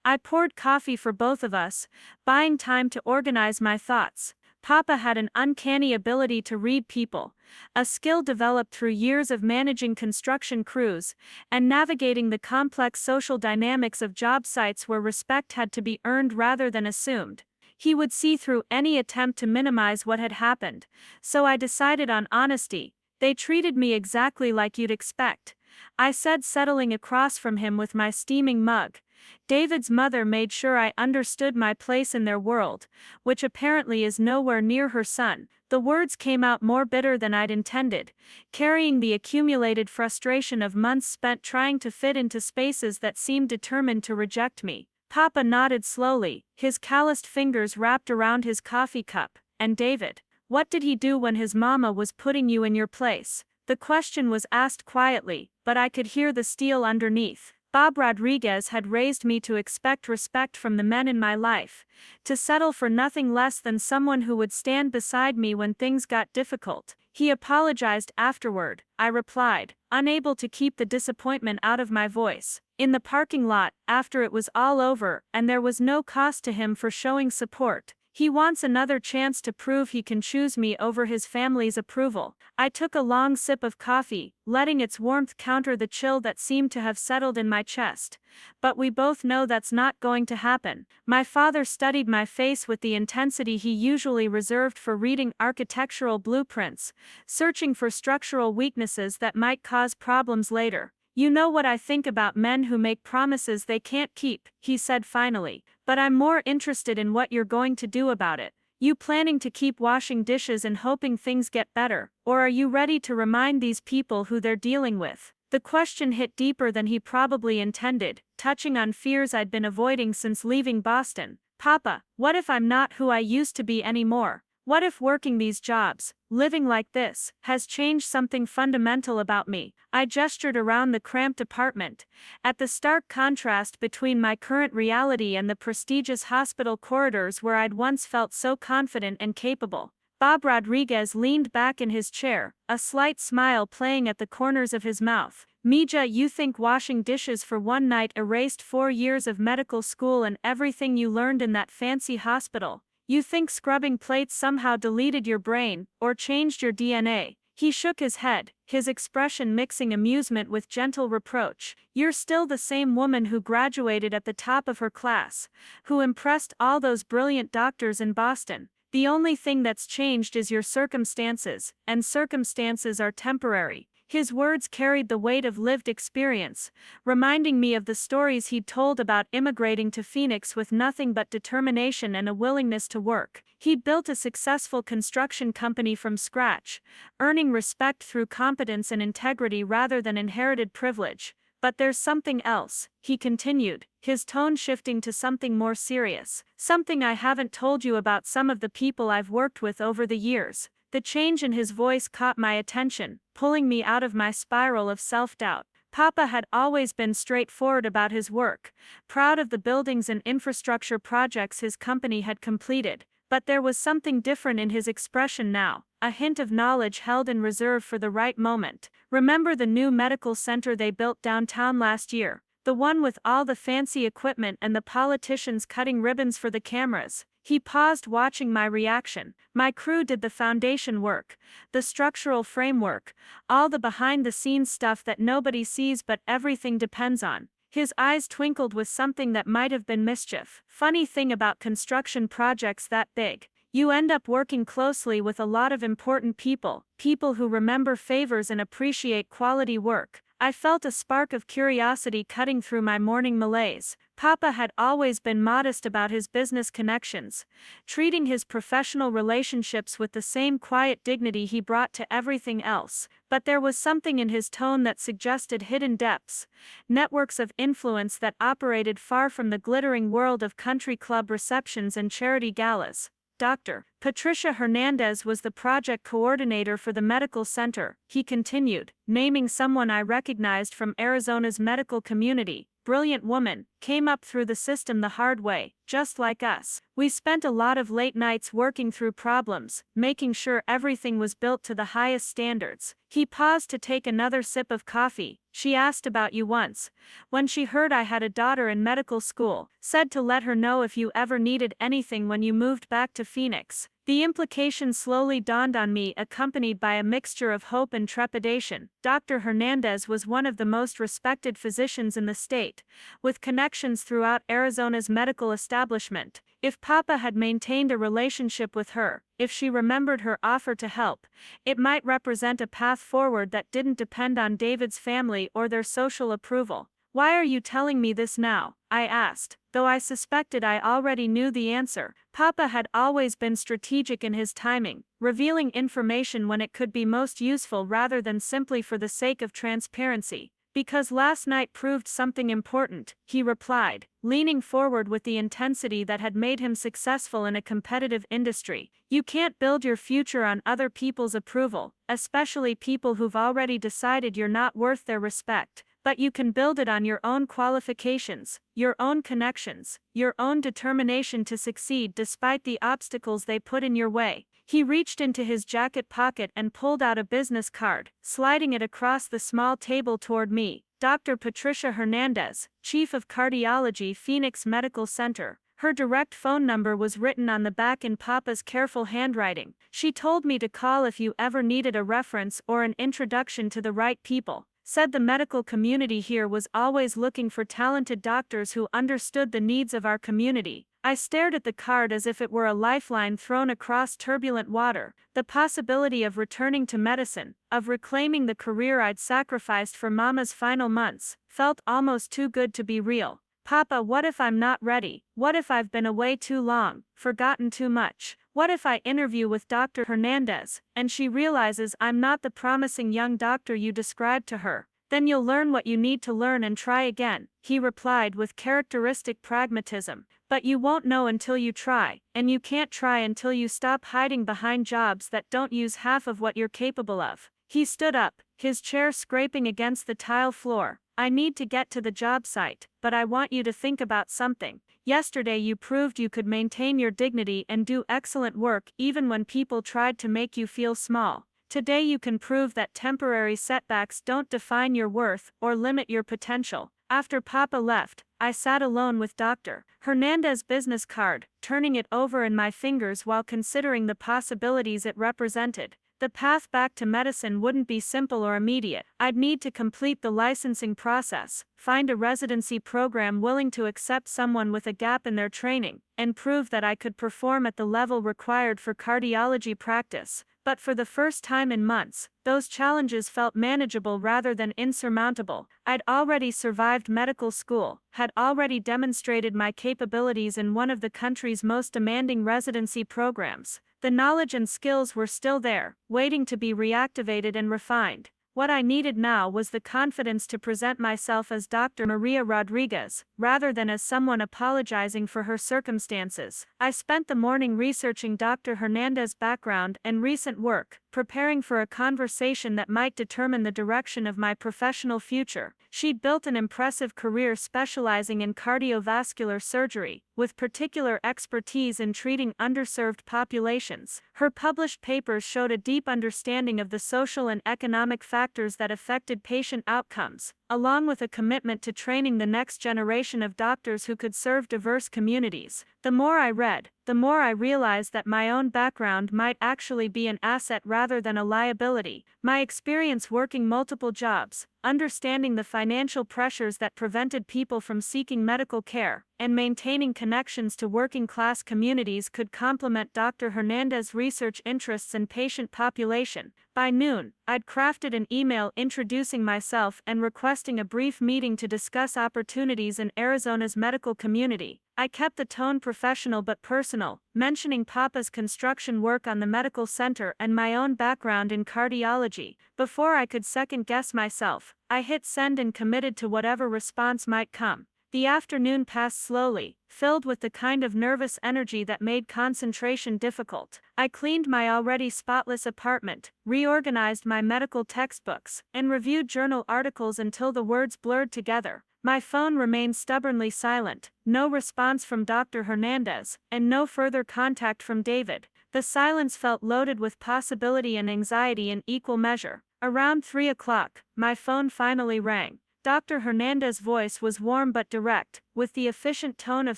I poured coffee for both of us, buying time to organize my thoughts. Papa had an uncanny ability to read people, a skill developed through years of managing construction crews and navigating the complex social dynamics of job sites where respect had to be earned rather than assumed. He would see through any attempt to minimize what had happened, so I decided on honesty. "They treated me exactly like you'd expect," I said, settling across from him with my steaming mug. "David's mother made sure I understood my place in their world, which apparently is nowhere near her son." The words came out more bitter than I'd intended, carrying the accumulated frustration of months spent trying to fit into spaces that seemed determined to reject me. Papa nodded slowly, his calloused fingers wrapped around his coffee cup. "And David? What did he do when his mama was putting you in your place?" The question was asked quietly, but I could hear the steel underneath. Bob Rodriguez had raised me to expect respect from the men in my life, to settle for nothing less than someone who would stand beside me when things got difficult. "He apologized afterward," I replied, unable to keep the disappointment out of my voice. "In the parking lot, after it was all over, and there was no cost to him for showing support. He wants another chance to prove he can choose me over his family's approval." I took a long sip of coffee, letting its warmth counter the chill that seemed to have settled in my chest. "But we both know that's not going to happen." My father studied my face with the intensity he usually reserved for reading architectural blueprints, searching for structural weaknesses that might cause problems later. "You know what I think about men who make promises they can't keep," he said finally, "but I'm more interested in what you're going to do about it. You planning to keep washing dishes and hoping things get better, or are you ready to remind these people who they're dealing with?" The question hit deeper than he probably intended, touching on fears I'd been avoiding since leaving Boston. "Papa, what if I'm not who I used to be anymore? What if working these jobs, living like this, has changed something fundamental about me?" I gestured around the cramped apartment, at the stark contrast between my current reality and the prestigious hospital corridors where I'd once felt so confident and capable. Bob Rodriguez leaned back in his chair, a slight smile playing at the corners of his mouth. "Mija, you think washing dishes for one night erased 4 years of medical school and everything you learned in that fancy hospital? You think scrubbing plates somehow deleted your brain, or changed your DNA?" He shook his head, his expression mixing amusement with gentle reproach. "You're still the same woman who graduated at the top of her class, who impressed all those brilliant doctors in Boston. The only thing that's changed is your circumstances, and circumstances are temporary." His words carried the weight of lived experience, reminding me of the stories he'd told about immigrating to Phoenix with nothing but determination and a willingness to work. He'd built a successful construction company from scratch, earning respect through competence and integrity rather than inherited privilege. "But there's something else," he continued, his tone shifting to something more serious. "Something I haven't told you about some of the people I've worked with over the years." The change in his voice caught my attention, pulling me out of my spiral of self-doubt. Papa had always been straightforward about his work, proud of the buildings and infrastructure projects his company had completed, But there was something different in his expression now, a hint of knowledge held in reserve for the right moment. Remember the new medical center they built downtown last year? The one with all the fancy equipment and the politicians cutting ribbons for the cameras. He paused, watching my reaction. My crew did the foundation work, the structural framework, all the behind-the-scenes stuff that nobody sees but everything depends on. His eyes twinkled with something that might have been mischief. Funny thing about construction projects that big. You end up working closely with a lot of important people, people who remember favors and appreciate quality work. I felt a spark of curiosity cutting through my morning malaise. Papa had always been modest about his business connections, treating his professional relationships with the same quiet dignity he brought to everything else. But there was something in his tone that suggested hidden depths, networks of influence that operated far from the glittering world of country club receptions and charity galas. Dr. Patricia Hernandez was the project coordinator for the medical center, he continued, naming someone I recognized from Arizona's medical community. Brilliant woman, came up through the system the hard way, just like us. We spent a lot of late nights working through problems, making sure everything was built to the highest standards. He paused to take another sip of coffee. She asked about you once, when she heard I had a daughter in medical school, said to let her know if you ever needed anything when you moved back to Phoenix. The implication slowly dawned on me, accompanied by a mixture of hope and trepidation. Dr. Hernandez was one of the most respected physicians in the state, with connections throughout Arizona's medical establishment. If Papa had maintained a relationship with her, if she remembered her offer to help, it might represent a path forward that didn't depend on David's family or their social approval. Why are you telling me this now? I asked, though I suspected I already knew the answer. Papa had always been strategic in his timing, revealing information when it could be most useful rather than simply for the sake of transparency. Because last night proved something important, he replied, leaning forward with the intensity that had made him successful in a competitive industry. You can't build your future on other people's approval, especially people who've already decided you're not worth their respect. But you can build it on your own qualifications, your own connections, your own determination to succeed despite the obstacles they put in your way. He reached into his jacket pocket and pulled out a business card, sliding it across the small table toward me. Dr. Patricia Hernandez, Chief of Cardiology, Phoenix Medical Center. Her direct phone number was written on the back in Papa's careful handwriting. She told me to call if you ever needed a reference or an introduction to the right people. Said the medical community here was always looking for talented doctors who understood the needs of our community. I stared at the card as if it were a lifeline thrown across turbulent water. The possibility of returning to medicine, of reclaiming the career I'd sacrificed for Mama's final months, felt almost too good to be real. Papa, what if I'm not ready? What if I've been away too long, forgotten too much? What if I interview with Dr. Hernandez, and she realizes I'm not the promising young doctor you described to her? Then you'll learn what you need to learn and try again, he replied with characteristic pragmatism. But you won't know until you try, and you can't try until you stop hiding behind jobs that don't use half of what you're capable of. He stood up, his chair scraping against the tile floor. I need to get to the job site, but I want you to think about something. Yesterday you proved you could maintain your dignity and do excellent work even when people tried to make you feel small. Today you can prove that temporary setbacks don't define your worth or limit your potential. After Papa left, I sat alone with Dr. Hernandez's business card, turning it over in my fingers while considering the possibilities it represented. The path back to medicine wouldn't be simple or immediate. I'd need to complete the licensing process, find a residency program willing to accept someone with a gap in their training, and prove that I could perform at the level required for cardiology practice. But for the first time in months, those challenges felt manageable rather than insurmountable. I'd already survived medical school, had already demonstrated my capabilities in one of the country's most demanding residency programs. The knowledge and skills were still there, waiting to be reactivated and refined. What I needed now was the confidence to present myself as Dr. Maria Rodriguez, rather than as someone apologizing for her circumstances. I spent the morning researching Dr. Hernandez's background and recent work, preparing for a conversation that might determine the direction of my professional future. She'd built an impressive career specializing in cardiovascular surgery, with particular expertise in treating underserved populations. Her published papers showed a deep understanding of the social and economic factors that affected patient outcomes, along with a commitment to training the next generation of doctors who could serve diverse communities. The more I read, the more I realized that my own background might actually be an asset rather than a liability. My experience working multiple jobs, understanding the financial pressures that prevented people from seeking medical care, and maintaining connections to working-class communities could complement Dr. Hernandez's research interests and patient population. By noon, I'd crafted an email introducing myself and requesting a brief meeting to discuss opportunities in Arizona's medical community. I kept the tone professional but personal, mentioning Papa's construction work on the medical center and my own background in cardiology. Before I could second-guess myself, I hit send and committed to whatever response might come. The afternoon passed slowly, filled with the kind of nervous energy that made concentration difficult. I cleaned my already spotless apartment, reorganized my medical textbooks, and reviewed journal articles until the words blurred together. My phone remained stubbornly silent, no response from Dr. Hernandez, and no further contact from David. The silence felt loaded with possibility and anxiety in equal measure. Around 3 o'clock, my phone finally rang. Dr. Hernandez's voice was warm but direct, with the efficient tone of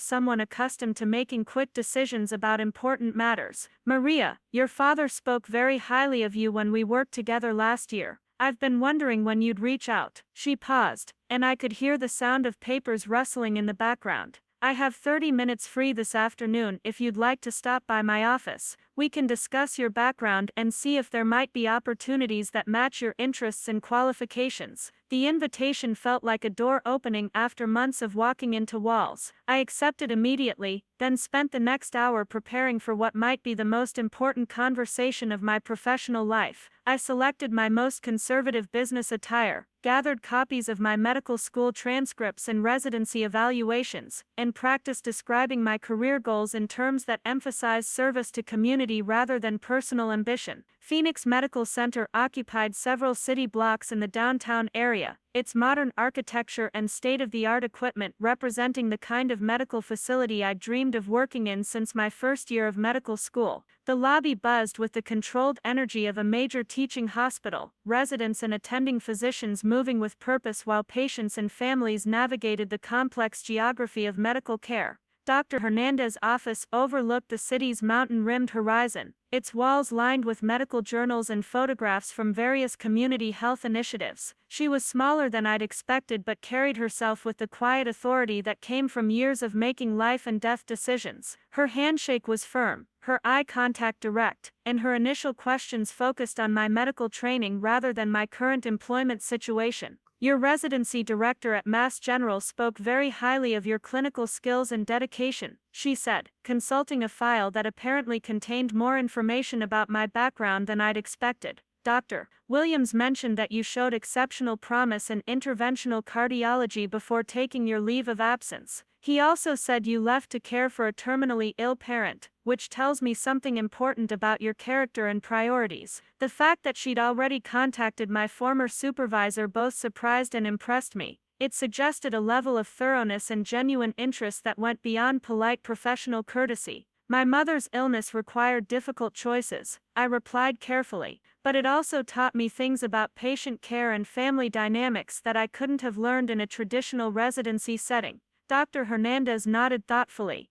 someone accustomed to making quick decisions about important matters. "Maria, your father spoke very highly of you when we worked together last year. I've been wondering when you'd reach out." She paused, and I could hear the sound of papers rustling in the background. "I have 30 minutes free this afternoon if you'd like to stop by my office. We can discuss your background and see if there might be opportunities that match your interests and qualifications." The invitation felt like a door opening after months of walking into walls. I accepted immediately, then spent the next hour preparing for what might be the most important conversation of my professional life. I selected my most conservative business attire, gathered copies of my medical school transcripts and residency evaluations, and practiced describing my career goals in terms that emphasized service to community rather than personal ambition. Phoenix Medical Center occupied several city blocks in the downtown area, its modern architecture and state-of-the-art equipment representing the kind of medical facility I dreamed of working in since my first year of medical school. The lobby buzzed with the controlled energy of a major teaching hospital, residents and attending physicians moving with purpose while patients and families navigated the complex geography of medical care. Dr. Hernandez's office overlooked the city's mountain-rimmed horizon, its walls lined with medical journals and photographs from various community health initiatives. She was smaller than I'd expected but carried herself with the quiet authority that came from years of making life and death decisions. Her handshake was firm, her eye contact direct, and her initial questions focused on my medical training rather than my current employment situation. "Your residency director at Mass General spoke very highly of your clinical skills and dedication," she said, consulting a file that apparently contained more information about my background than I'd expected. "Dr. Williams mentioned that you showed exceptional promise in interventional cardiology before taking your leave of absence. He also said you left to care for a terminally ill parent, which tells me something important about your character and priorities." The fact that she'd already contacted my former supervisor both surprised and impressed me. It suggested a level of thoroughness and genuine interest that went beyond polite professional courtesy. "My mother's illness required difficult choices," I replied carefully, "but it also taught me things about patient care and family dynamics that I couldn't have learned in a traditional residency setting." Dr. Hernandez nodded thoughtfully.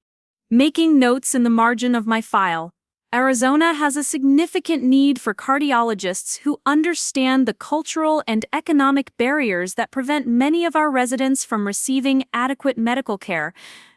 Making notes in the margin of my file. Arizona has a significant need for cardiologists who understand the cultural and economic barriers that prevent many of our residents from receiving adequate medical care.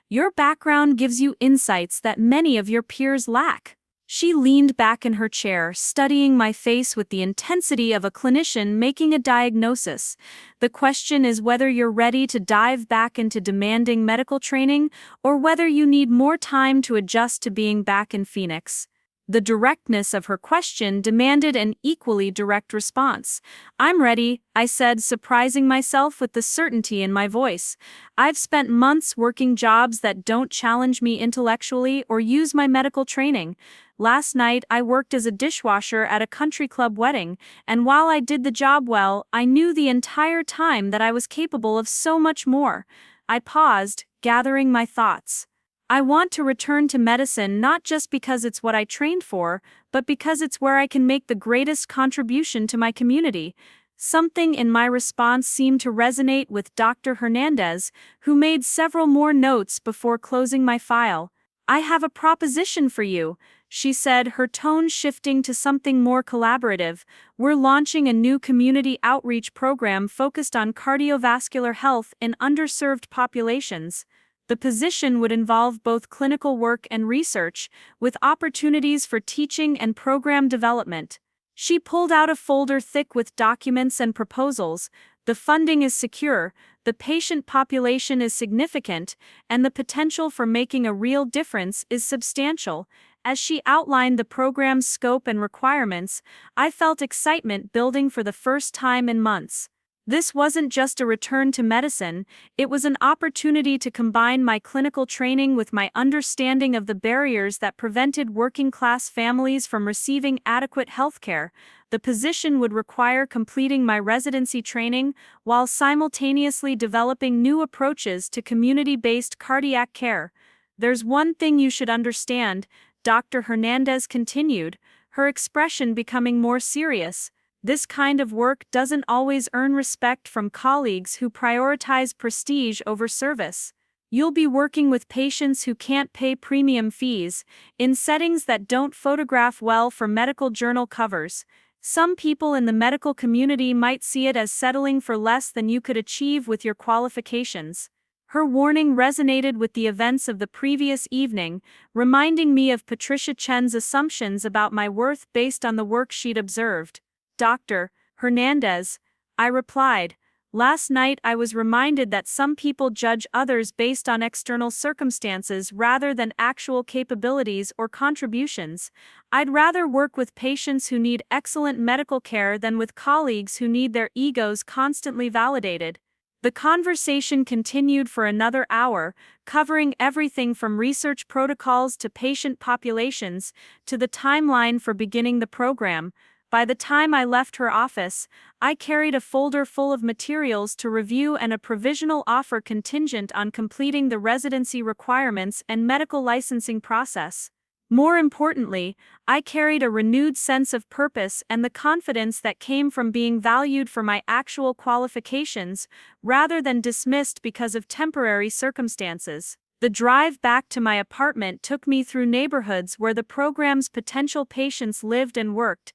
Your background gives you insights that many of your peers lack. She leaned back in her chair, studying my face with the intensity of a clinician making a diagnosis. "The question is whether you're ready to dive back into demanding medical training, or whether you need more time to adjust to being back in Phoenix." The directness of her question demanded an equally direct response. "I'm ready," I said, surprising myself with the certainty in my voice. "I've spent months working jobs that don't challenge me intellectually or use my medical training. Last night I worked as a dishwasher at a country club wedding, and while I did the job well, I knew the entire time that I was capable of so much more." I paused, gathering my thoughts. I want to return to medicine not just because it's what I trained for, but because it's where I can make the greatest contribution to my community. Something in my response seemed to resonate with Dr. Hernandez, who made several more notes before closing my file. "I have a proposition for you," she said, her tone shifting to something more collaborative. "We're launching a new community outreach program focused on cardiovascular health in underserved populations. The position would involve both clinical work and research, with opportunities for teaching and program development." She pulled out a folder thick with documents and proposals. "The funding is secure, the patient population is significant, and the potential for making a real difference is substantial." As she outlined the program's scope and requirements, I felt excitement building for the first time in months. This wasn't just a return to medicine, it was an opportunity to combine my clinical training with my understanding of the barriers that prevented working-class families from receiving adequate health care. The position would require completing my residency training while simultaneously developing new approaches to community-based cardiac care. "There's one thing you should understand," Dr. Hernandez continued, her expression becoming more serious. "This kind of work doesn't always earn respect from colleagues who prioritize prestige over service. You'll be working with patients who can't pay premium fees, in settings that don't photograph well for medical journal covers. Some people in the medical community might see it as settling for less than you could achieve with your qualifications." Her warning resonated with the events of the previous evening, reminding me of Patricia Chen's assumptions about my worth based on the work she'd observed. "Dr. Hernandez," I replied, "last night I was reminded that some people judge others based on external circumstances rather than actual capabilities or contributions. I'd rather work with patients who need excellent medical care than with colleagues who need their egos constantly validated." The conversation continued for another hour, covering everything from research protocols to patient populations to the timeline for beginning the program. By the time I left her office, I carried a folder full of materials to review and a provisional offer contingent on completing the residency requirements and medical licensing process. More importantly, I carried a renewed sense of purpose and the confidence that came from being valued for my actual qualifications, rather than dismissed because of temporary circumstances. The drive back to my apartment took me through neighborhoods where the program's potential patients lived and worked.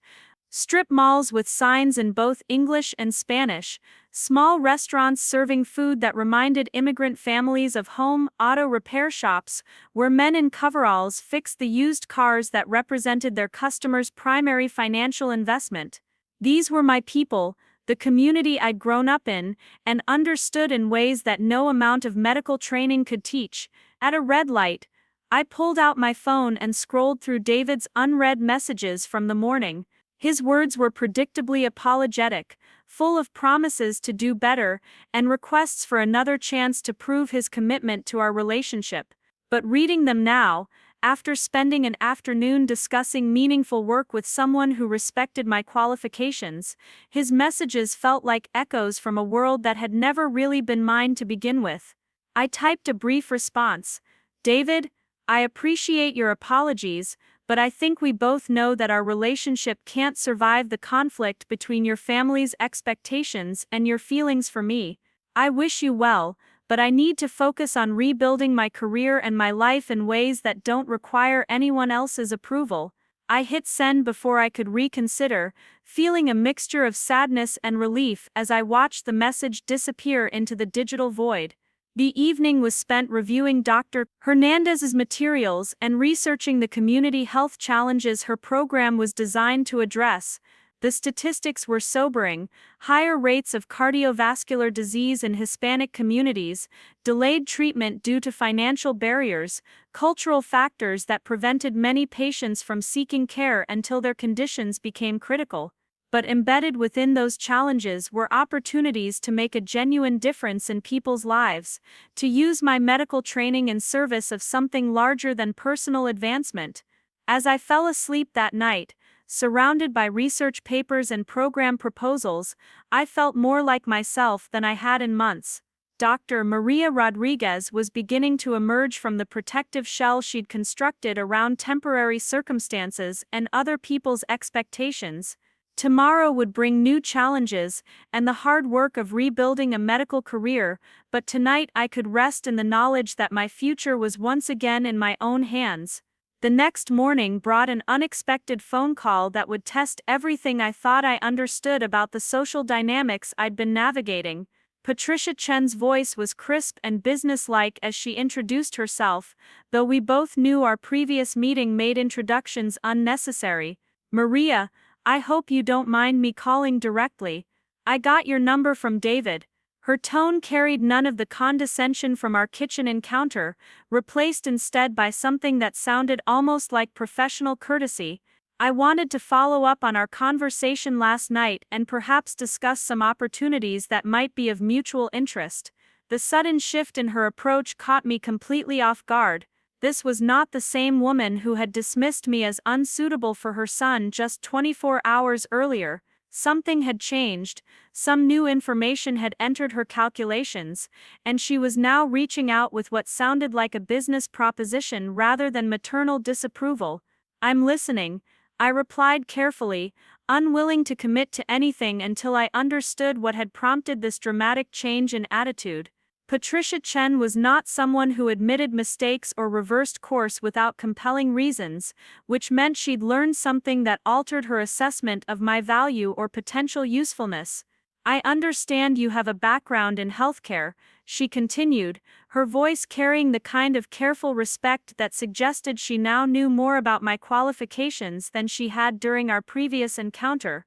Strip malls with signs in both English and Spanish, small restaurants serving food that reminded immigrant families of home, auto repair shops where men in coveralls fixed the used cars that represented their customers' primary financial investment. These were my people, the community I'd grown up in, and understood in ways that no amount of medical training could teach. At a red light, I pulled out my phone and scrolled through David's unread messages from the morning. His words were predictably apologetic, full of promises to do better and requests for another chance to prove his commitment to our relationship. But reading them now, after spending an afternoon discussing meaningful work with someone who respected my qualifications, his messages felt like echoes from a world that had never really been mine to begin with. I typed a brief response. "David, I appreciate your apologies, but I think we both know that our relationship can't survive the conflict between your family's expectations and your feelings for me. I wish you well, but I need to focus on rebuilding my career and my life in ways that don't require anyone else's approval." I hit send before I could reconsider, feeling a mixture of sadness and relief as I watched the message disappear into the digital void. The evening was spent reviewing Dr. Hernandez's materials and researching the community health challenges her program was designed to address. The statistics were sobering: higher rates of cardiovascular disease in Hispanic communities, delayed treatment due to financial barriers, cultural factors that prevented many patients from seeking care until their conditions became critical. But embedded within those challenges were opportunities to make a genuine difference in people's lives, to use my medical training in service of something larger than personal advancement. As I fell asleep that night, surrounded by research papers and program proposals, I felt more like myself than I had in months. Dr. Maria Rodriguez was beginning to emerge from the protective shell she'd constructed around temporary circumstances and other people's expectations. Tomorrow would bring new challenges and the hard work of rebuilding a medical career, but tonight I could rest in the knowledge that my future was once again in my own hands. The next morning brought an unexpected phone call that would test everything I thought I understood about the social dynamics I'd been navigating. Patricia Chen's voice was crisp and businesslike as she introduced herself, though we both knew our previous meeting made introductions unnecessary. "Maria, I hope you don't mind me calling directly. I got your number from David." Her tone carried none of the condescension from our kitchen encounter, replaced instead by something that sounded almost like professional courtesy. "I wanted to follow up on our conversation last night and perhaps discuss some opportunities that might be of mutual interest." The sudden shift in her approach caught me completely off guard. This was not the same woman who had dismissed me as unsuitable for her son just 24 hours earlier. Something had changed, some new information had entered her calculations, and she was now reaching out with what sounded like a business proposition rather than maternal disapproval. "I'm listening," I replied carefully, unwilling to commit to anything until I understood what had prompted this dramatic change in attitude. Patricia Chen was not someone who admitted mistakes or reversed course without compelling reasons, which meant she'd learned something that altered her assessment of my value or potential usefulness. "I understand you have a background in healthcare," she continued, her voice carrying the kind of careful respect that suggested she now knew more about my qualifications than she had during our previous encounter.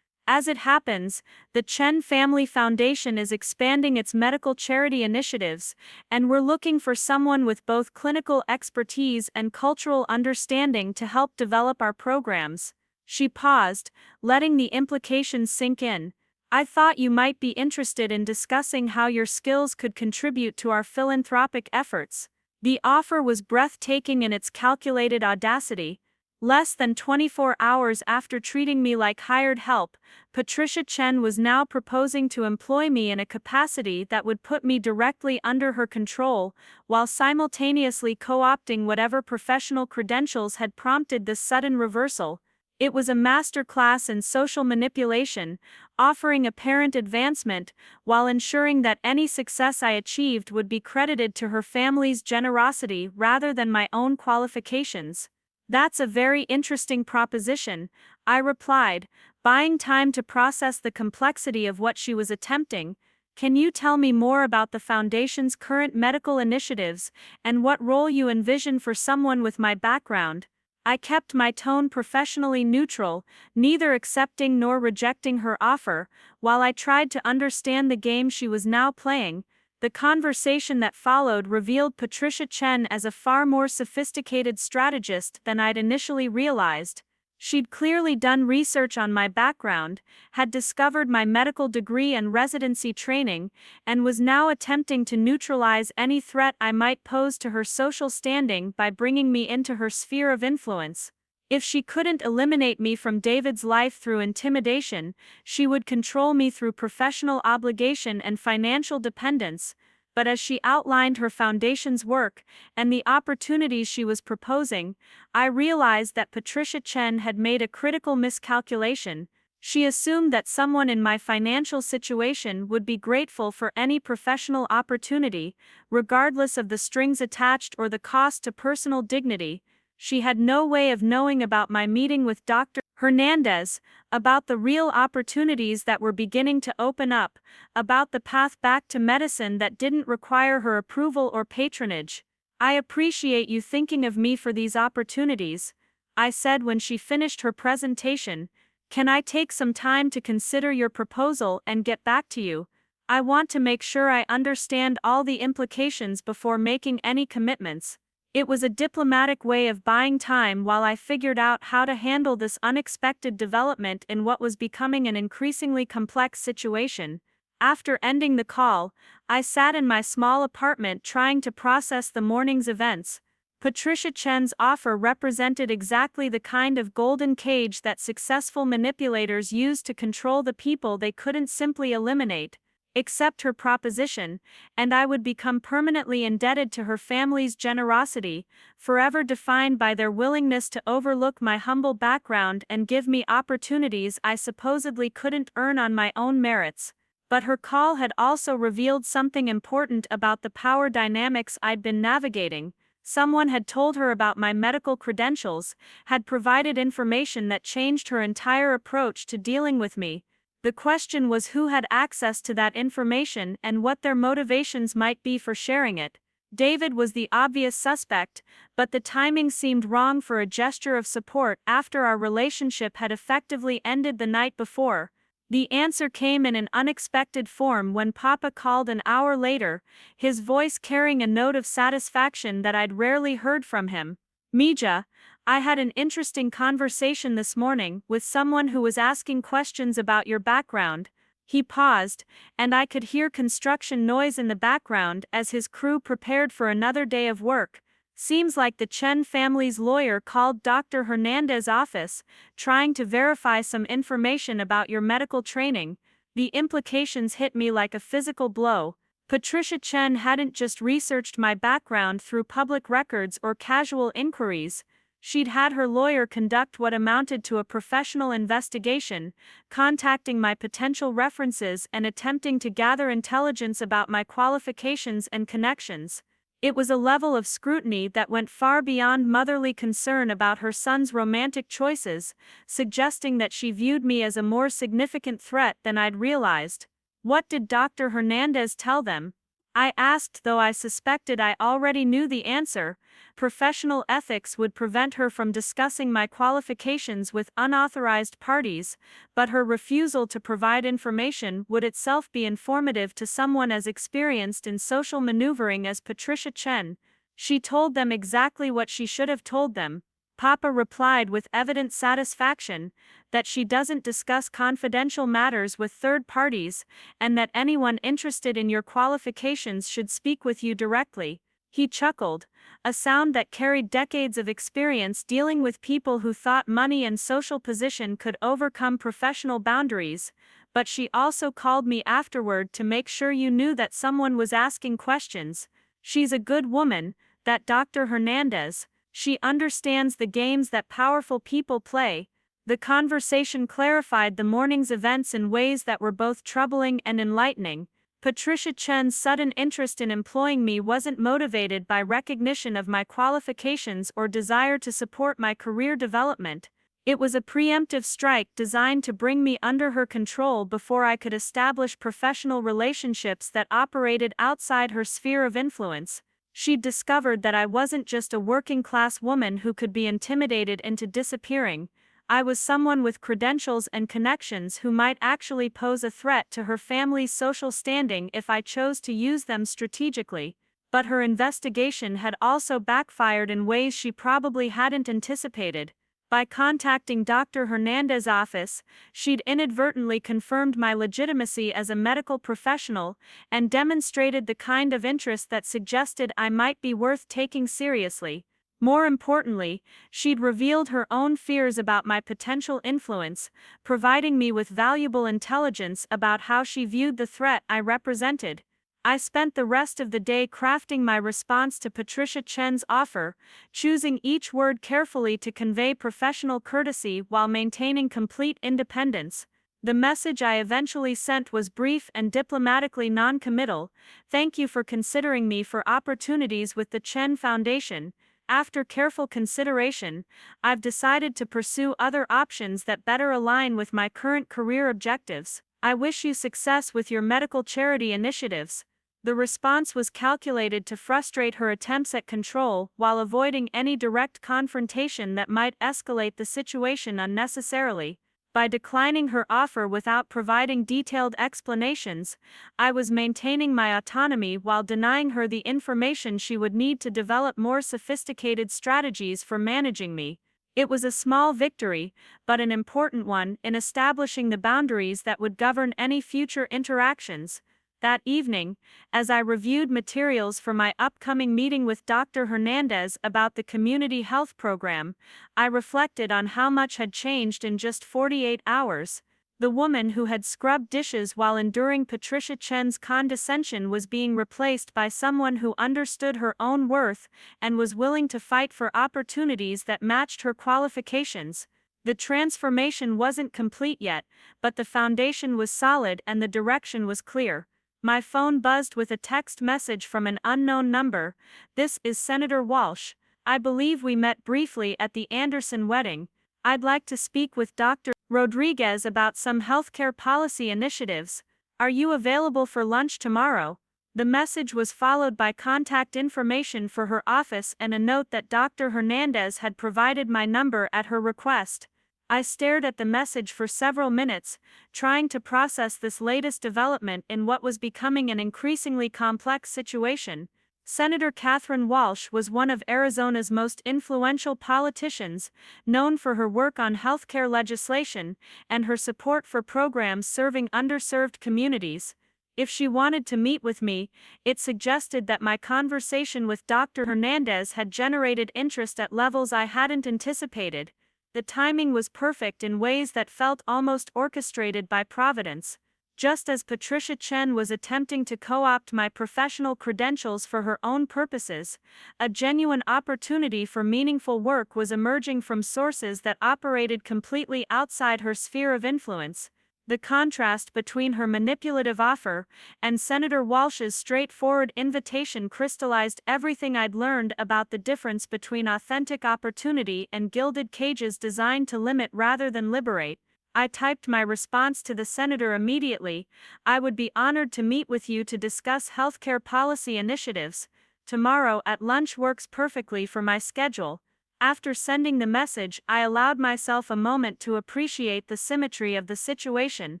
"As it happens, the Chen Family Foundation is expanding its medical charity initiatives, and we're looking for someone with both clinical expertise and cultural understanding to help develop our programs." She paused, letting the implications sink in. "I thought you might be interested in discussing how your skills could contribute to our philanthropic efforts." The offer was breathtaking in its calculated audacity. Less than 24 hours after treating me like hired help, Patricia Chen was now proposing to employ me in a capacity that would put me directly under her control, while simultaneously co-opting whatever professional credentials had prompted this sudden reversal. It was a masterclass in social manipulation, offering apparent advancement, while ensuring that any success I achieved would be credited to her family's generosity rather than my own qualifications. "That's a very interesting proposition," I replied, buying time to process the complexity of what she was attempting. "Can you tell me more about the Foundation's current medical initiatives and what role you envision for someone with my background?" I kept my tone professionally neutral, neither accepting nor rejecting her offer, while I tried to understand the game she was now playing. The conversation that followed revealed Patricia Chen as a far more sophisticated strategist than I'd initially realized. She'd clearly done research on my background, had discovered my medical degree and residency training, and was now attempting to neutralize any threat I might pose to her social standing by bringing me into her sphere of influence. If she couldn't eliminate me from David's life through intimidation, she would control me through professional obligation and financial dependence. But as she outlined her foundation's work and the opportunities she was proposing, I realized that Patricia Chen had made a critical miscalculation. She assumed that someone in my financial situation would be grateful for any professional opportunity, regardless of the strings attached or the cost to personal dignity. She had no way of knowing about my meeting with Dr. Hernandez, about the real opportunities that were beginning to open up, about the path back to medicine that didn't require her approval or patronage. "I appreciate you thinking of me for these opportunities," I said when she finished her presentation. "Can I take some time to consider your proposal and get back to you? I want to make sure I understand all the implications before making any commitments." It was a diplomatic way of buying time while I figured out how to handle this unexpected development in what was becoming an increasingly complex situation. After ending the call, I sat in my small apartment trying to process the morning's events. Patricia Chen's offer represented exactly the kind of golden cage that successful manipulators use to control the people they couldn't simply eliminate. accept her proposition, and I would become permanently indebted to her family's generosity, forever defined by their willingness to overlook my humble background and give me opportunities I supposedly couldn't earn on my own merits. But her call had also revealed something important about the power dynamics I'd been navigating. Someone had told her about my medical credentials, had provided information that changed her entire approach to dealing with me. The question was who had access to that information and what their motivations might be for sharing it. David was the obvious suspect, but the timing seemed wrong for a gesture of support after our relationship had effectively ended the night before. The answer came in an unexpected form when Papa called an hour later, his voice carrying a note of satisfaction that I'd rarely heard from him. "Mija, I had an interesting conversation this morning with someone who was asking questions about your background." He paused, and I could hear construction noise in the background as his crew prepared for another day of work. "Seems like the Chen family's lawyer called Dr. Hernandez's office, trying to verify some information about your medical training." The implications hit me like a physical blow. Patricia Chen hadn't just researched my background through public records or casual inquiries. She'd had her lawyer conduct what amounted to a professional investigation, contacting my potential references and attempting to gather intelligence about my qualifications and connections. It was a level of scrutiny that went far beyond motherly concern about her son's romantic choices, suggesting that she viewed me as a more significant threat than I'd realized. "What did Dr. Hernandez tell them?" I asked, though I suspected I already knew the answer. Professional ethics would prevent her from discussing my qualifications with unauthorized parties, but her refusal to provide information would itself be informative to someone as experienced in social maneuvering as Patricia Chen. "She told them exactly what she should have told them." Papa replied with evident satisfaction, "that she doesn't discuss confidential matters with third parties, and that anyone interested in your qualifications should speak with you directly." He chuckled, a sound that carried decades of experience dealing with people who thought money and social position could overcome professional boundaries. "But she also called me afterward to make sure you knew that someone was asking questions. She's a good woman, that Dr. Hernandez. She understands the games that powerful people play." The conversation clarified the morning's events in ways that were both troubling and enlightening. Patricia Chen's sudden interest in employing me wasn't motivated by recognition of my qualifications or desire to support my career development. It was a preemptive strike designed to bring me under her control before I could establish professional relationships that operated outside her sphere of influence. She'd discovered that I wasn't just a working-class woman who could be intimidated into disappearing. I was someone with credentials and connections who might actually pose a threat to her family's social standing if I chose to use them strategically. But her investigation had also backfired in ways she probably hadn't anticipated. By contacting Dr. Hernandez's office, she'd inadvertently confirmed my legitimacy as a medical professional and demonstrated the kind of interest that suggested I might be worth taking seriously. More importantly, she'd revealed her own fears about my potential influence, providing me with valuable intelligence about how she viewed the threat I represented. I spent the rest of the day crafting my response to Patricia Chen's offer, choosing each word carefully to convey professional courtesy while maintaining complete independence. The message I eventually sent was brief and diplomatically non-committal. "Thank you for considering me for opportunities with the Chen Foundation. After careful consideration, I've decided to pursue other options that better align with my current career objectives. I wish you success with your medical charity initiatives." The response was calculated to frustrate her attempts at control while avoiding any direct confrontation that might escalate the situation unnecessarily. By declining her offer without providing detailed explanations, I was maintaining my autonomy while denying her the information she would need to develop more sophisticated strategies for managing me. It was a small victory, but an important one in establishing the boundaries that would govern any future interactions. That evening, as I reviewed materials for my upcoming meeting with Dr. Hernandez about the community health program, I reflected on how much had changed in just 48 hours. The woman who had scrubbed dishes while enduring Patricia Chen's condescension was being replaced by someone who understood her own worth and was willing to fight for opportunities that matched her qualifications. The transformation wasn't complete yet, but the foundation was solid and the direction was clear. My phone buzzed with a text message from an unknown number. "This is Senator Walsh. I believe we met briefly at the Anderson wedding. I'd like to speak with Dr. Rodriguez about some healthcare policy initiatives. Are you available for lunch tomorrow?" The message was followed by contact information for her office and a note that Dr. Hernandez had provided my number at her request. I stared at the message for several minutes, trying to process this latest development in what was becoming an increasingly complex situation. Senator Catherine Walsh was one of Arizona's most influential politicians, known for her work on healthcare legislation and her support for programs serving underserved communities. If she wanted to meet with me, it suggested that my conversation with Dr. Hernandez had generated interest at levels I hadn't anticipated. The timing was perfect in ways that felt almost orchestrated by Providence. Just as Patricia Chen was attempting to co-opt my professional credentials for her own purposes, a genuine opportunity for meaningful work was emerging from sources that operated completely outside her sphere of influence. The contrast between her manipulative offer and Senator Walsh's straightforward invitation crystallized everything I'd learned about the difference between authentic opportunity and gilded cages designed to limit rather than liberate. I typed my response to the senator immediately. "I would be honored to meet with you to discuss healthcare policy initiatives. Tomorrow at lunch works perfectly for my schedule." After sending the message, I allowed myself a moment to appreciate the symmetry of the situation.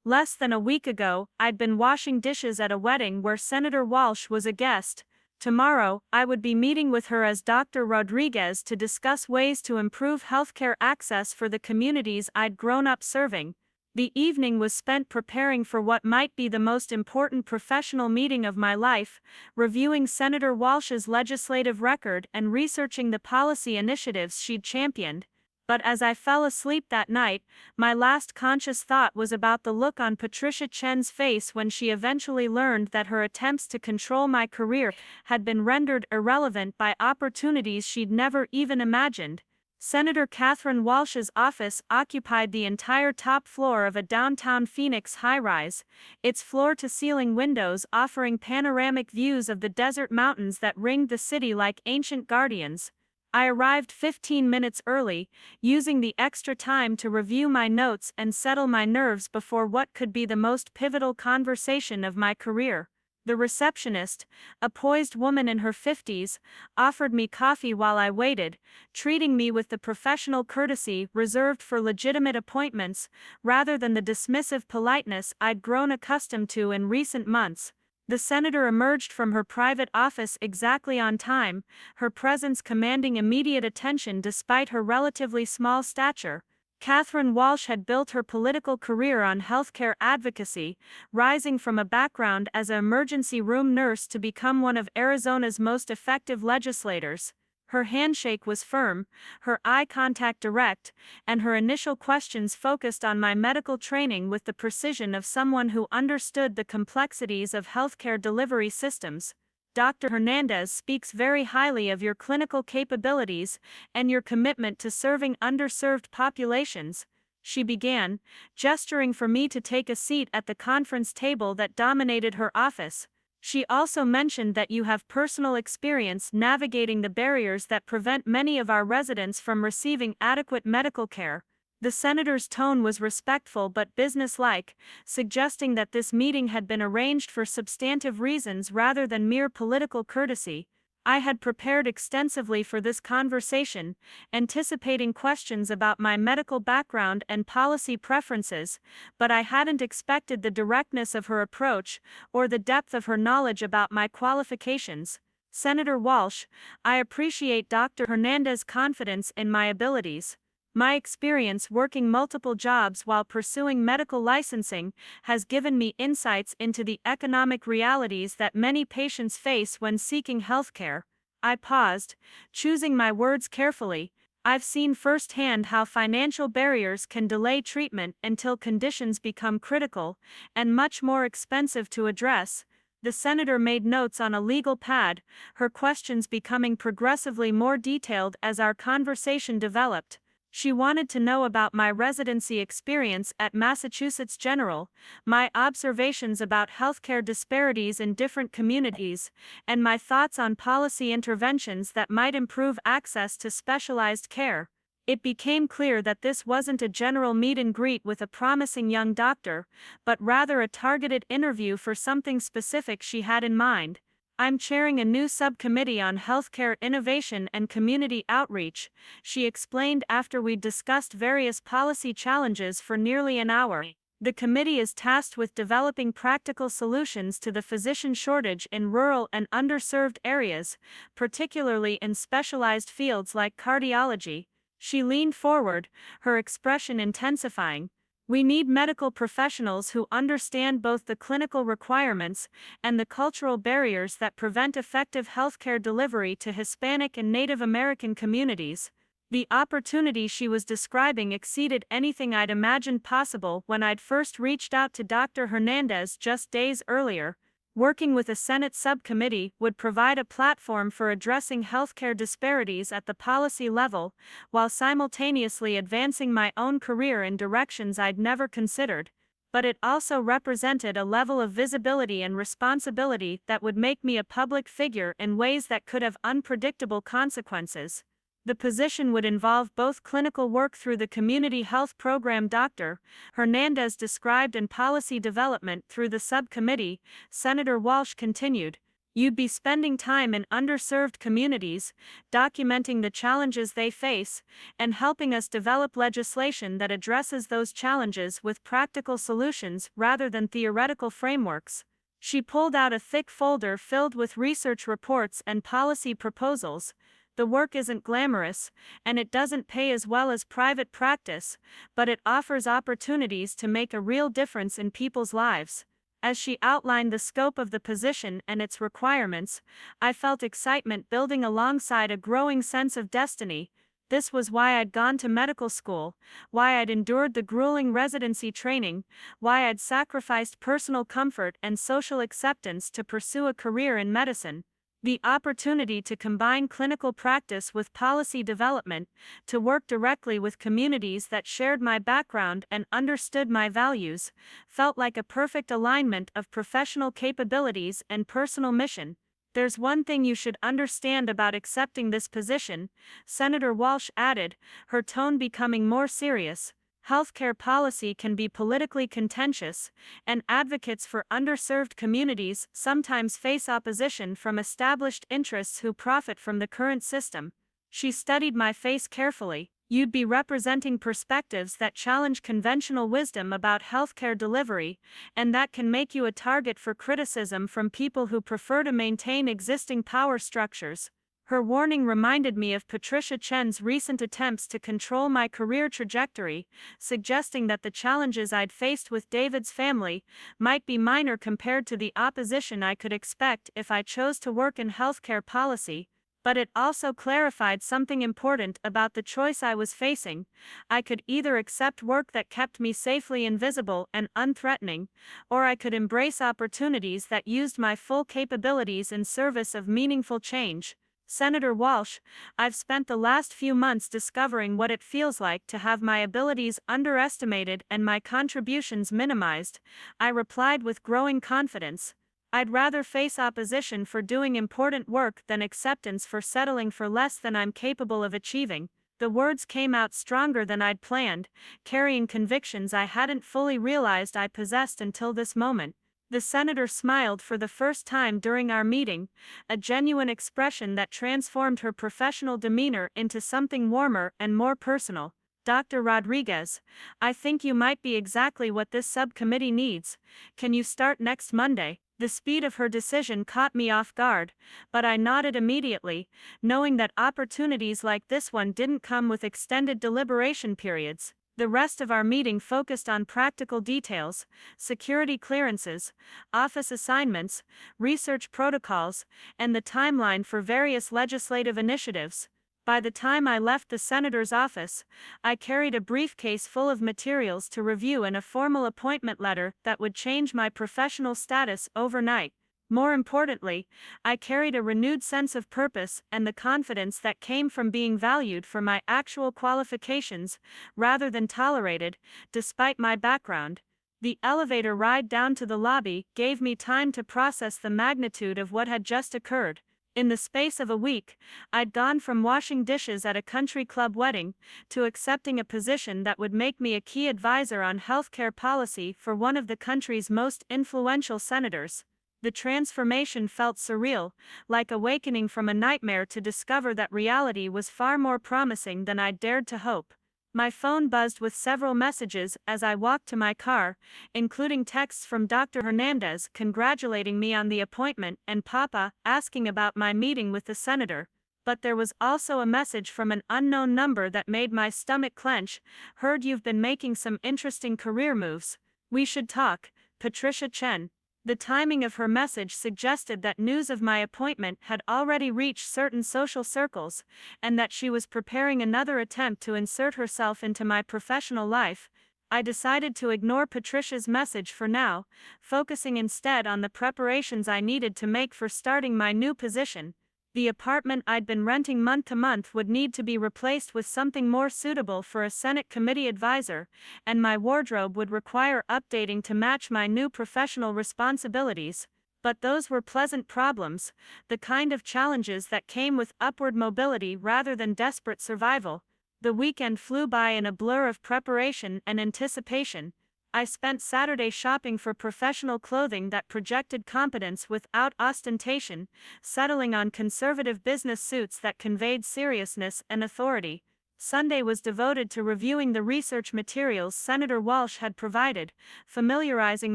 Less than a week ago, I'd been washing dishes at a wedding where Senator Walsh was a guest. Tomorrow, I would be meeting with her as Dr. Rodriguez to discuss ways to improve healthcare access for the communities I'd grown up serving. The evening was spent preparing for what might be the most important professional meeting of my life, reviewing Senator Walsh's legislative record and researching the policy initiatives she'd championed. But as I fell asleep that night, my last conscious thought was about the look on Patricia Chen's face when she eventually learned that her attempts to control my career had been rendered irrelevant by opportunities she'd never even imagined. Senator Catherine Walsh's office occupied the entire top floor of a downtown Phoenix high-rise, its floor-to-ceiling windows offering panoramic views of the desert mountains that ringed the city like ancient guardians. I arrived 15 minutes early, using the extra time to review my notes and settle my nerves before what could be the most pivotal conversation of my career. The receptionist, a poised woman in her 50s, offered me coffee while I waited, treating me with the professional courtesy reserved for legitimate appointments, rather than the dismissive politeness I'd grown accustomed to in recent months. The senator emerged from her private office exactly on time, her presence commanding immediate attention despite her relatively small stature. Catherine Walsh had built her political career on healthcare advocacy, rising from a background as an emergency room nurse to become one of Arizona's most effective legislators. Her handshake was firm, her eye contact direct, and her initial questions focused on my medical training with the precision of someone who understood the complexities of healthcare delivery systems. "Dr. Hernandez speaks very highly of your clinical capabilities and your commitment to serving underserved populations," she began, gesturing for me to take a seat at the conference table that dominated her office. "She also mentioned that you have personal experience navigating the barriers that prevent many of our residents from receiving adequate medical care." The senator's tone was respectful but businesslike, suggesting that this meeting had been arranged for substantive reasons rather than mere political courtesy. I had prepared extensively for this conversation, anticipating questions about my medical background and policy preferences, but I hadn't expected the directness of her approach or the depth of her knowledge about my qualifications. "Senator Walsh, I appreciate Dr. Hernandez's confidence in my abilities. My experience working multiple jobs while pursuing medical licensing has given me insights into the economic realities that many patients face when seeking healthcare." I paused, choosing my words carefully. I've seen firsthand how financial barriers can delay treatment until conditions become critical and much more expensive to address. The senator made notes on a legal pad, her questions becoming progressively more detailed as our conversation developed. She wanted to know about my residency experience at Massachusetts General, my observations about healthcare disparities in different communities, and my thoughts on policy interventions that might improve access to specialized care. It became clear that this wasn't a general meet and greet with a promising young doctor, but rather a targeted interview for something specific she had in mind. I'm chairing a new subcommittee on healthcare innovation and community outreach, she explained after we'd discussed various policy challenges for nearly an hour. The committee is tasked with developing practical solutions to the physician shortage in rural and underserved areas, particularly in specialized fields like cardiology. She leaned forward, her expression intensifying. We need medical professionals who understand both the clinical requirements and the cultural barriers that prevent effective healthcare delivery to Hispanic and Native American communities. The opportunity she was describing exceeded anything I'd imagined possible when I'd first reached out to Dr. Hernandez just days earlier. Working with a Senate subcommittee would provide a platform for addressing healthcare disparities at the policy level, while simultaneously advancing my own career in directions I'd never considered. But it also represented a level of visibility and responsibility that would make me a public figure in ways that could have unpredictable consequences. The position would involve both clinical work through the community health program Dr. Hernandez described and policy development through the subcommittee. Senator Walsh continued. You'd be spending time in underserved communities, documenting the challenges they face, and helping us develop legislation that addresses those challenges with practical solutions rather than theoretical frameworks. She pulled out a thick folder filled with research reports and policy proposals. The work isn't glamorous, and it doesn't pay as well as private practice, but it offers opportunities to make a real difference in people's lives. As she outlined the scope of the position and its requirements, I felt excitement building alongside a growing sense of destiny. This was why I'd gone to medical school, why I'd endured the grueling residency training, why I'd sacrificed personal comfort and social acceptance to pursue a career in medicine. The opportunity to combine clinical practice with policy development, to work directly with communities that shared my background and understood my values, felt like a perfect alignment of professional capabilities and personal mission. There's one thing you should understand about accepting this position, Senator Walsh added, her tone becoming more serious. Healthcare policy can be politically contentious, and advocates for underserved communities sometimes face opposition from established interests who profit from the current system. She studied my face carefully. You'd be representing perspectives that challenge conventional wisdom about healthcare delivery, and that can make you a target for criticism from people who prefer to maintain existing power structures. Her warning reminded me of Patricia Chen's recent attempts to control my career trajectory, suggesting that the challenges I'd faced with David's family might be minor compared to the opposition I could expect if I chose to work in healthcare policy. But it also clarified something important about the choice I was facing. I could either accept work that kept me safely invisible and unthreatening, or I could embrace opportunities that used my full capabilities in service of meaningful change. Senator Walsh, I've spent the last few months discovering what it feels like to have my abilities underestimated and my contributions minimized, I replied with growing confidence. I'd rather face opposition for doing important work than acceptance for settling for less than I'm capable of achieving. The words came out stronger than I'd planned, carrying convictions I hadn't fully realized I possessed until this moment. The senator smiled for the first time during our meeting, a genuine expression that transformed her professional demeanor into something warmer and more personal. Dr. Rodriguez, I think you might be exactly what this subcommittee needs. Can you start next Monday? The speed of her decision caught me off guard, but I nodded immediately, knowing that opportunities like this one didn't come with extended deliberation periods. The rest of our meeting focused on practical details, security clearances, office assignments, research protocols, and the timeline for various legislative initiatives. By the time I left the senator's office, I carried a briefcase full of materials to review and a formal appointment letter that would change my professional status overnight. More importantly, I carried a renewed sense of purpose and the confidence that came from being valued for my actual qualifications, rather than tolerated, despite my background. The elevator ride down to the lobby gave me time to process the magnitude of what had just occurred. In the space of a week, I'd gone from washing dishes at a country club wedding to accepting a position that would make me a key advisor on healthcare policy for one of the country's most influential senators. The transformation felt surreal, like awakening from a nightmare to discover that reality was far more promising than I'd dared to hope. My phone buzzed with several messages as I walked to my car, including texts from Dr. Hernandez congratulating me on the appointment and Papa asking about my meeting with the senator. But there was also a message from an unknown number that made my stomach clench. "Heard you've been making some interesting career moves. We should talk, Patricia Chen." The timing of her message suggested that news of my appointment had already reached certain social circles, and that she was preparing another attempt to insert herself into my professional life. I decided to ignore Patricia's message for now, focusing instead on the preparations I needed to make for starting my new position. The apartment I'd been renting month to month would need to be replaced with something more suitable for a Senate committee advisor, and my wardrobe would require updating to match my new professional responsibilities. But those were pleasant problems, the kind of challenges that came with upward mobility rather than desperate survival. The weekend flew by in a blur of preparation and anticipation. I spent Saturday shopping for professional clothing that projected competence without ostentation, settling on conservative business suits that conveyed seriousness and authority. Sunday was devoted to reviewing the research materials Senator Walsh had provided, familiarizing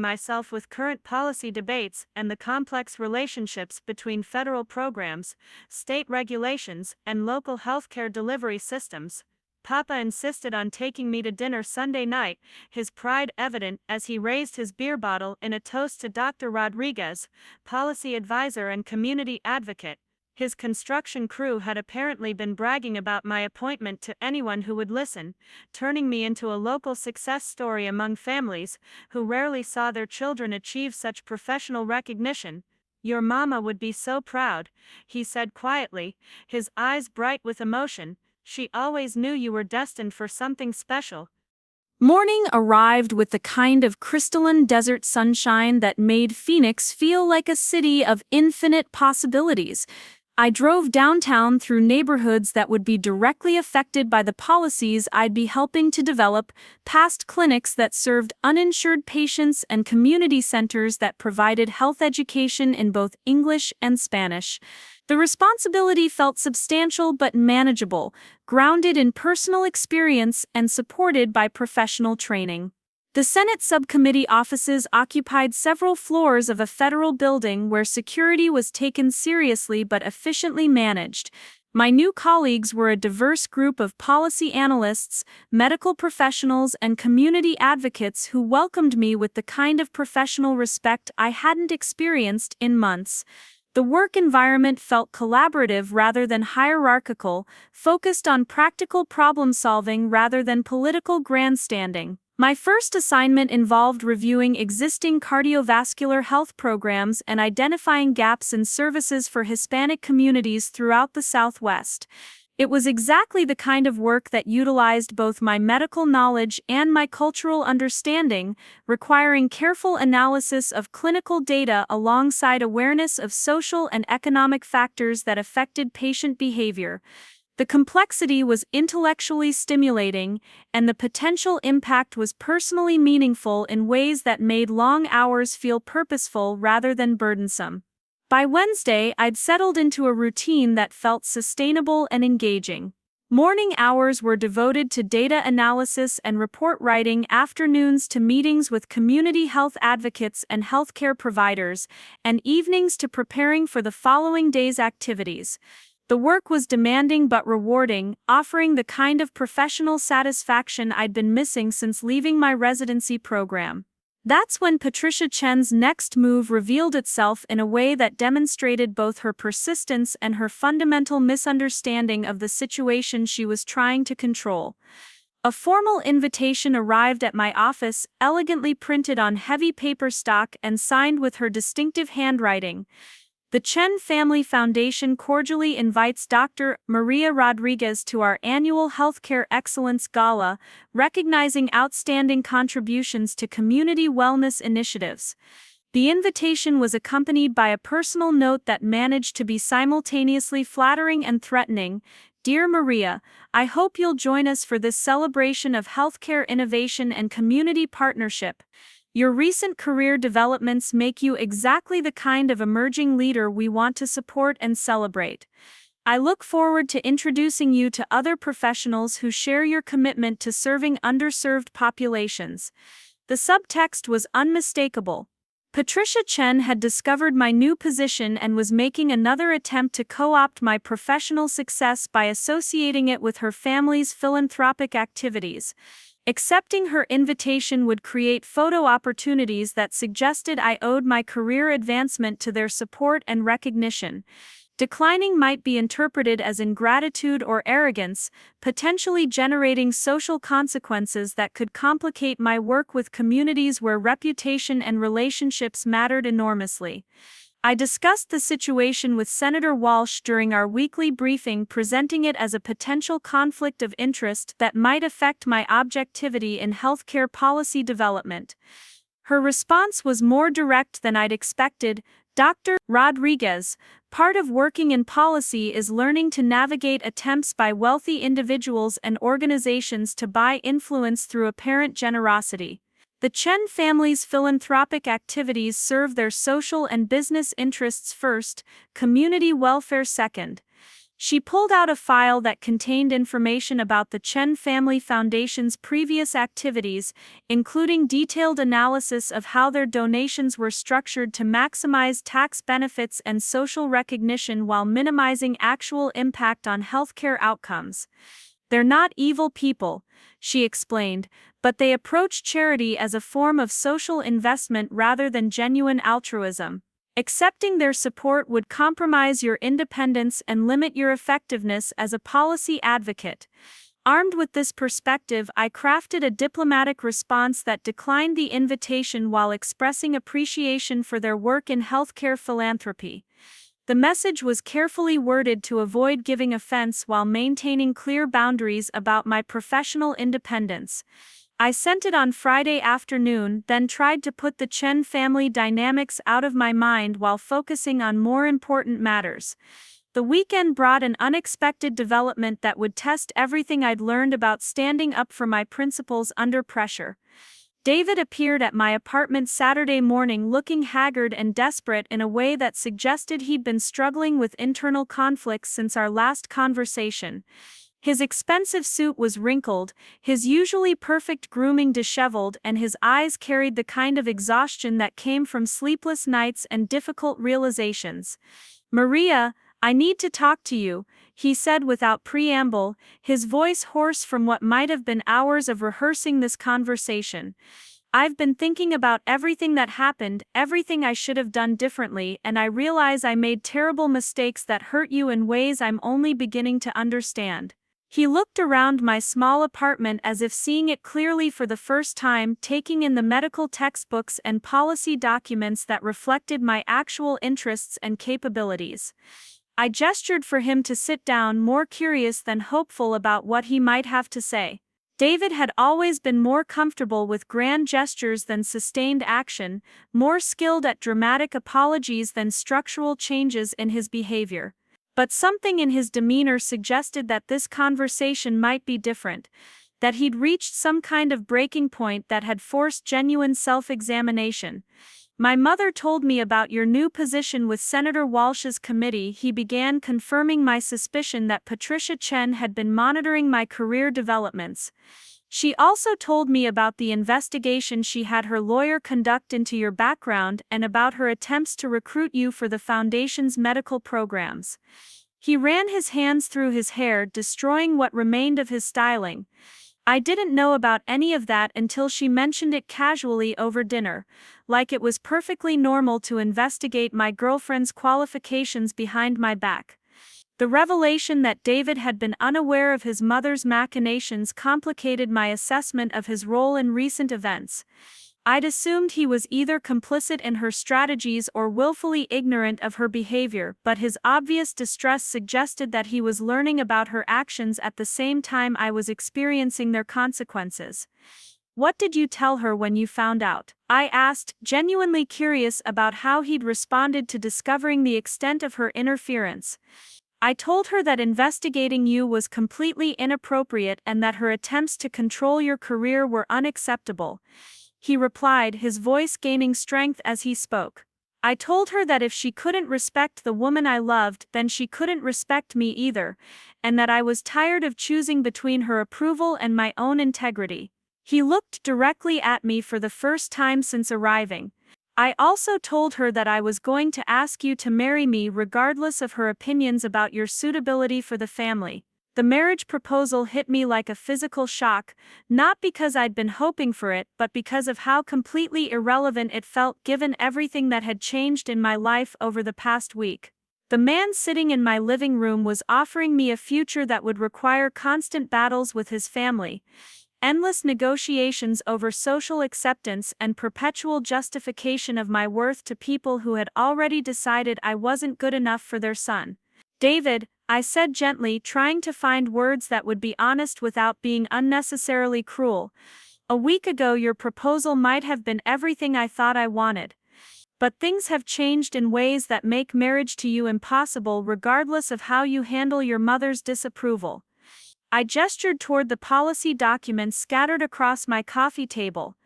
myself with current policy debates and the complex relationships between federal programs, state regulations, and local healthcare delivery systems. Papa insisted on taking me to dinner Sunday night, his pride evident as he raised his beer bottle in a toast to Dr. Rodriguez, policy advisor and community advocate. His construction crew had apparently been bragging about my appointment to anyone who would listen, turning me into a local success story among families who rarely saw their children achieve such professional recognition. "Your mama would be so proud," he said quietly, his eyes bright with emotion. "She always knew you were destined for something special." Morning arrived with the kind of crystalline desert sunshine that made Phoenix feel like a city of infinite possibilities. I drove downtown through neighborhoods that would be directly affected by the policies I'd be helping to develop, past clinics that served uninsured patients and community centers that provided health education in both English and Spanish. The responsibility felt substantial but manageable, grounded in personal experience and supported by professional training. The Senate subcommittee offices occupied several floors of a federal building where security was taken seriously but efficiently managed. My new colleagues were a diverse group of policy analysts, medical professionals, and community advocates who welcomed me with the kind of professional respect I hadn't experienced in months. The work environment felt collaborative rather than hierarchical, focused on practical problem-solving rather than political grandstanding. My first assignment involved reviewing existing cardiovascular health programs and identifying gaps in services for Hispanic communities throughout the Southwest. It was exactly the kind of work that utilized both my medical knowledge and my cultural understanding, requiring careful analysis of clinical data alongside awareness of social and economic factors that affected patient behavior. The complexity was intellectually stimulating, and the potential impact was personally meaningful in ways that made long hours feel purposeful rather than burdensome. By Wednesday, I'd settled into a routine that felt sustainable and engaging. Morning hours were devoted to data analysis and report writing, afternoons to meetings with community health advocates and healthcare providers, and evenings to preparing for the following day's activities. The work was demanding but rewarding, offering the kind of professional satisfaction I'd been missing since leaving my residency program. That's when Patricia Chen's next move revealed itself in a way that demonstrated both her persistence and her fundamental misunderstanding of the situation she was trying to control. A formal invitation arrived at my office, elegantly printed on heavy paper stock and signed with her distinctive handwriting. The Chen Family Foundation cordially invites Dr. Maria Rodriguez to our annual Healthcare Excellence Gala, recognizing outstanding contributions to community wellness initiatives. The invitation was accompanied by a personal note that managed to be simultaneously flattering and threatening. Dear Maria, I hope you'll join us for this celebration of healthcare innovation and community partnership. Your recent career developments make you exactly the kind of emerging leader we want to support and celebrate. I look forward to introducing you to other professionals who share your commitment to serving underserved populations. The subtext was unmistakable. Patricia Chen had discovered my new position and was making another attempt to co-opt my professional success by associating it with her family's philanthropic activities. Accepting her invitation would create photo opportunities that suggested I owed my career advancement to their support and recognition. Declining might be interpreted as ingratitude or arrogance, potentially generating social consequences that could complicate my work with communities where reputation and relationships mattered enormously. I discussed the situation with Senator Walsh during our weekly briefing, presenting it as a potential conflict of interest that might affect my objectivity in healthcare policy development. Her response was more direct than I'd expected. Dr. Rodriguez, part of working in policy is learning to navigate attempts by wealthy individuals and organizations to buy influence through apparent generosity. The Chen family's philanthropic activities serve their social and business interests first, community welfare second. She pulled out a file that contained information about the Chen Family Foundation's previous activities, including detailed analysis of how their donations were structured to maximize tax benefits and social recognition while minimizing actual impact on healthcare outcomes. They're not evil people, she explained, but they approach charity as a form of social investment rather than genuine altruism. Accepting their support would compromise your independence and limit your effectiveness as a policy advocate. Armed with this perspective, I crafted a diplomatic response that declined the invitation while expressing appreciation for their work in healthcare philanthropy. The message was carefully worded to avoid giving offense while maintaining clear boundaries about my professional independence. I sent it on Friday afternoon, then tried to put the Chen family dynamics out of my mind while focusing on more important matters. The weekend brought an unexpected development that would test everything I'd learned about standing up for my principles under pressure. David appeared at my apartment Saturday morning looking haggard and desperate in a way that suggested he'd been struggling with internal conflicts since our last conversation. His expensive suit was wrinkled, his usually perfect grooming disheveled, and his eyes carried the kind of exhaustion that came from sleepless nights and difficult realizations. "Maria, I need to talk to you," he said without preamble, his voice hoarse from what might have been hours of rehearsing this conversation. "I've been thinking about everything that happened, everything I should have done differently, and I realize I made terrible mistakes that hurt you in ways I'm only beginning to understand." He looked around my small apartment as if seeing it clearly for the first time, taking in the medical textbooks and policy documents that reflected my actual interests and capabilities. I gestured for him to sit down, more curious than hopeful about what he might have to say. David had always been more comfortable with grand gestures than sustained action, more skilled at dramatic apologies than structural changes in his behavior. But something in his demeanor suggested that this conversation might be different, that he'd reached some kind of breaking point that had forced genuine self-examination. "My mother told me about your new position with Senator Walsh's committee," he began, confirming my suspicion that Patricia Chen had been monitoring my career developments. "She also told me about the investigation she had her lawyer conduct into your background and about her attempts to recruit you for the foundation's medical programs." He ran his hands through his hair, destroying what remained of his styling. I didn't know about any of that until she mentioned it casually over dinner, like it was perfectly normal to investigate my girlfriend's qualifications behind my back. The revelation that David had been unaware of his mother's machinations complicated my assessment of his role in recent events. I'd assumed he was either complicit in her strategies or willfully ignorant of her behavior, but his obvious distress suggested that he was learning about her actions at the same time I was experiencing their consequences. "What did you tell her when you found out?" I asked, genuinely curious about how he'd responded to discovering the extent of her interference. "I told her that investigating you was completely inappropriate and that her attempts to control your career were unacceptable," he replied, his voice gaining strength as he spoke. "I told her that if she couldn't respect the woman I loved, then she couldn't respect me either, and that I was tired of choosing between her approval and my own integrity." He looked directly at me for the first time since arriving. "I also told her that I was going to ask you to marry me regardless of her opinions about your suitability for the family." The marriage proposal hit me like a physical shock, not because I'd been hoping for it, but because of how completely irrelevant it felt given everything that had changed in my life over the past week. The man sitting in my living room was offering me a future that would require constant battles with his family, endless negotiations over social acceptance, and perpetual justification of my worth to people who had already decided I wasn't good enough for their son. "David," I said gently, trying to find words that would be honest without being unnecessarily cruel, "a week ago your proposal might have been everything I thought I wanted. But things have changed in ways that make marriage to you impossible regardless of how you handle your mother's disapproval." I gestured toward the policy documents scattered across my coffee table.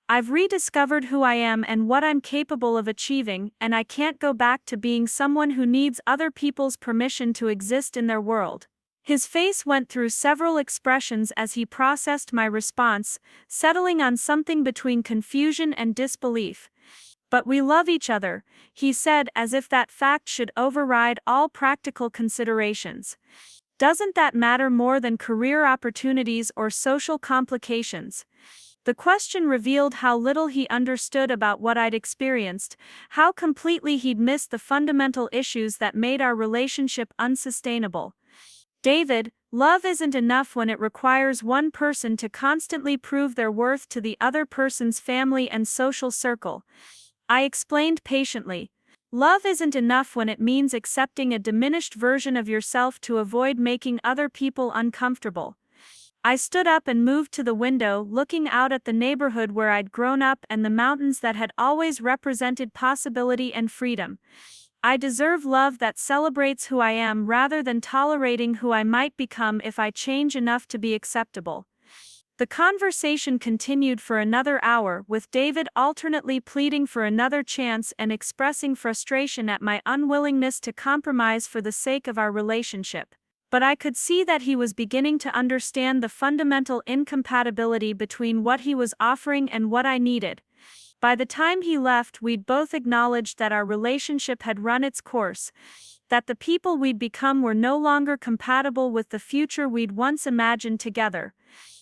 "I've rediscovered who I am and what I'm capable of achieving, and I can't go back to being someone who needs other people's permission to exist in their world." His face went through several expressions as he processed my response, settling on something between confusion and disbelief. "But we love each other," he said, as if that fact should override all practical considerations. "Doesn't that matter more than career opportunities or social complications?" The question revealed how little he understood about what I'd experienced, how completely he'd missed the fundamental issues that made our relationship unsustainable. "David, love isn't enough when it requires one person to constantly prove their worth to the other person's family and social circle," I explained patiently. "Love isn't enough when it means accepting a diminished version of yourself to avoid making other people uncomfortable." I stood up and moved to the window, looking out at the neighborhood where I'd grown up and the mountains that had always represented possibility and freedom. "I deserve love that celebrates who I am rather than tolerating who I might become if I change enough to be acceptable." The conversation continued for another hour, with David alternately pleading for another chance and expressing frustration at my unwillingness to compromise for the sake of our relationship. But I could see that he was beginning to understand the fundamental incompatibility between what he was offering and what I needed. By the time he left, we'd both acknowledged that our relationship had run its course, that the people we'd become were no longer compatible with the future we'd once imagined together.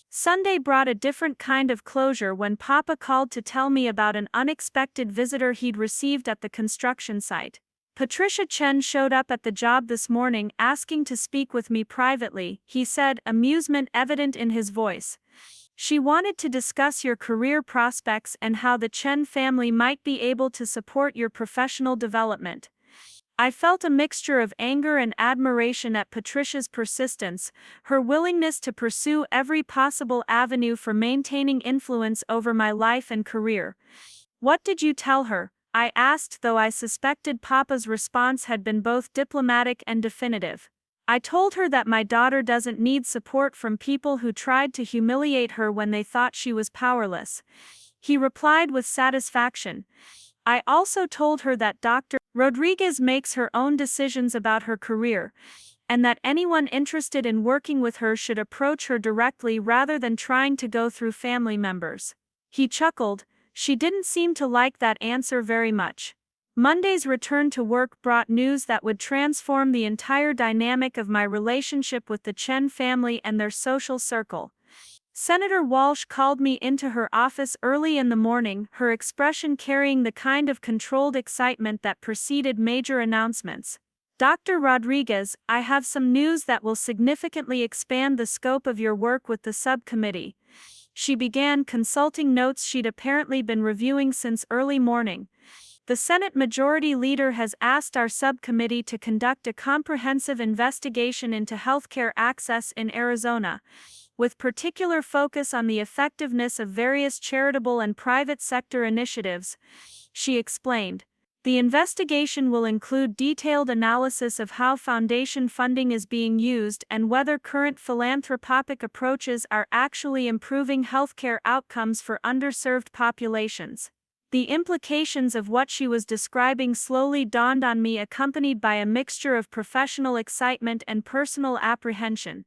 Sunday brought a different kind of closure when Papa called to tell me about an unexpected visitor he'd received at the construction site. "Patricia Chen showed up at the job this morning asking to speak with me privately," he said, amusement evident in his voice. "She wanted to discuss your career prospects and how the Chen family might be able to support your professional development." I felt a mixture of anger and admiration at Patricia's persistence, her willingness to pursue every possible avenue for maintaining influence over my life and career. "What did you tell her?" I asked, though I suspected Papa's response had been both diplomatic and definitive. "I told her that my daughter doesn't need support from people who tried to humiliate her when they thought she was powerless," he replied with satisfaction. "I also told her that Dr. Rodriguez makes her own decisions about her career, and that anyone interested in working with her should approach her directly rather than trying to go through family members." He chuckled. She didn't seem to like that answer very much. Monday's return to work brought news that would transform the entire dynamic of my relationship with the Chen family and their social circle. Senator Walsh called me into her office early in the morning, her expression carrying the kind of controlled excitement that preceded major announcements. Dr. Rodriguez, I have some news that will significantly expand the scope of your work with the subcommittee. She began, consulting notes she'd apparently been reviewing since early morning. The Senate Majority Leader has asked our subcommittee to conduct a comprehensive investigation into healthcare access in Arizona, with particular focus on the effectiveness of various charitable and private sector initiatives, she explained. The investigation will include detailed analysis of how foundation funding is being used and whether current philanthropic approaches are actually improving healthcare outcomes for underserved populations. The implications of what she was describing slowly dawned on me, accompanied by a mixture of professional excitement and personal apprehension.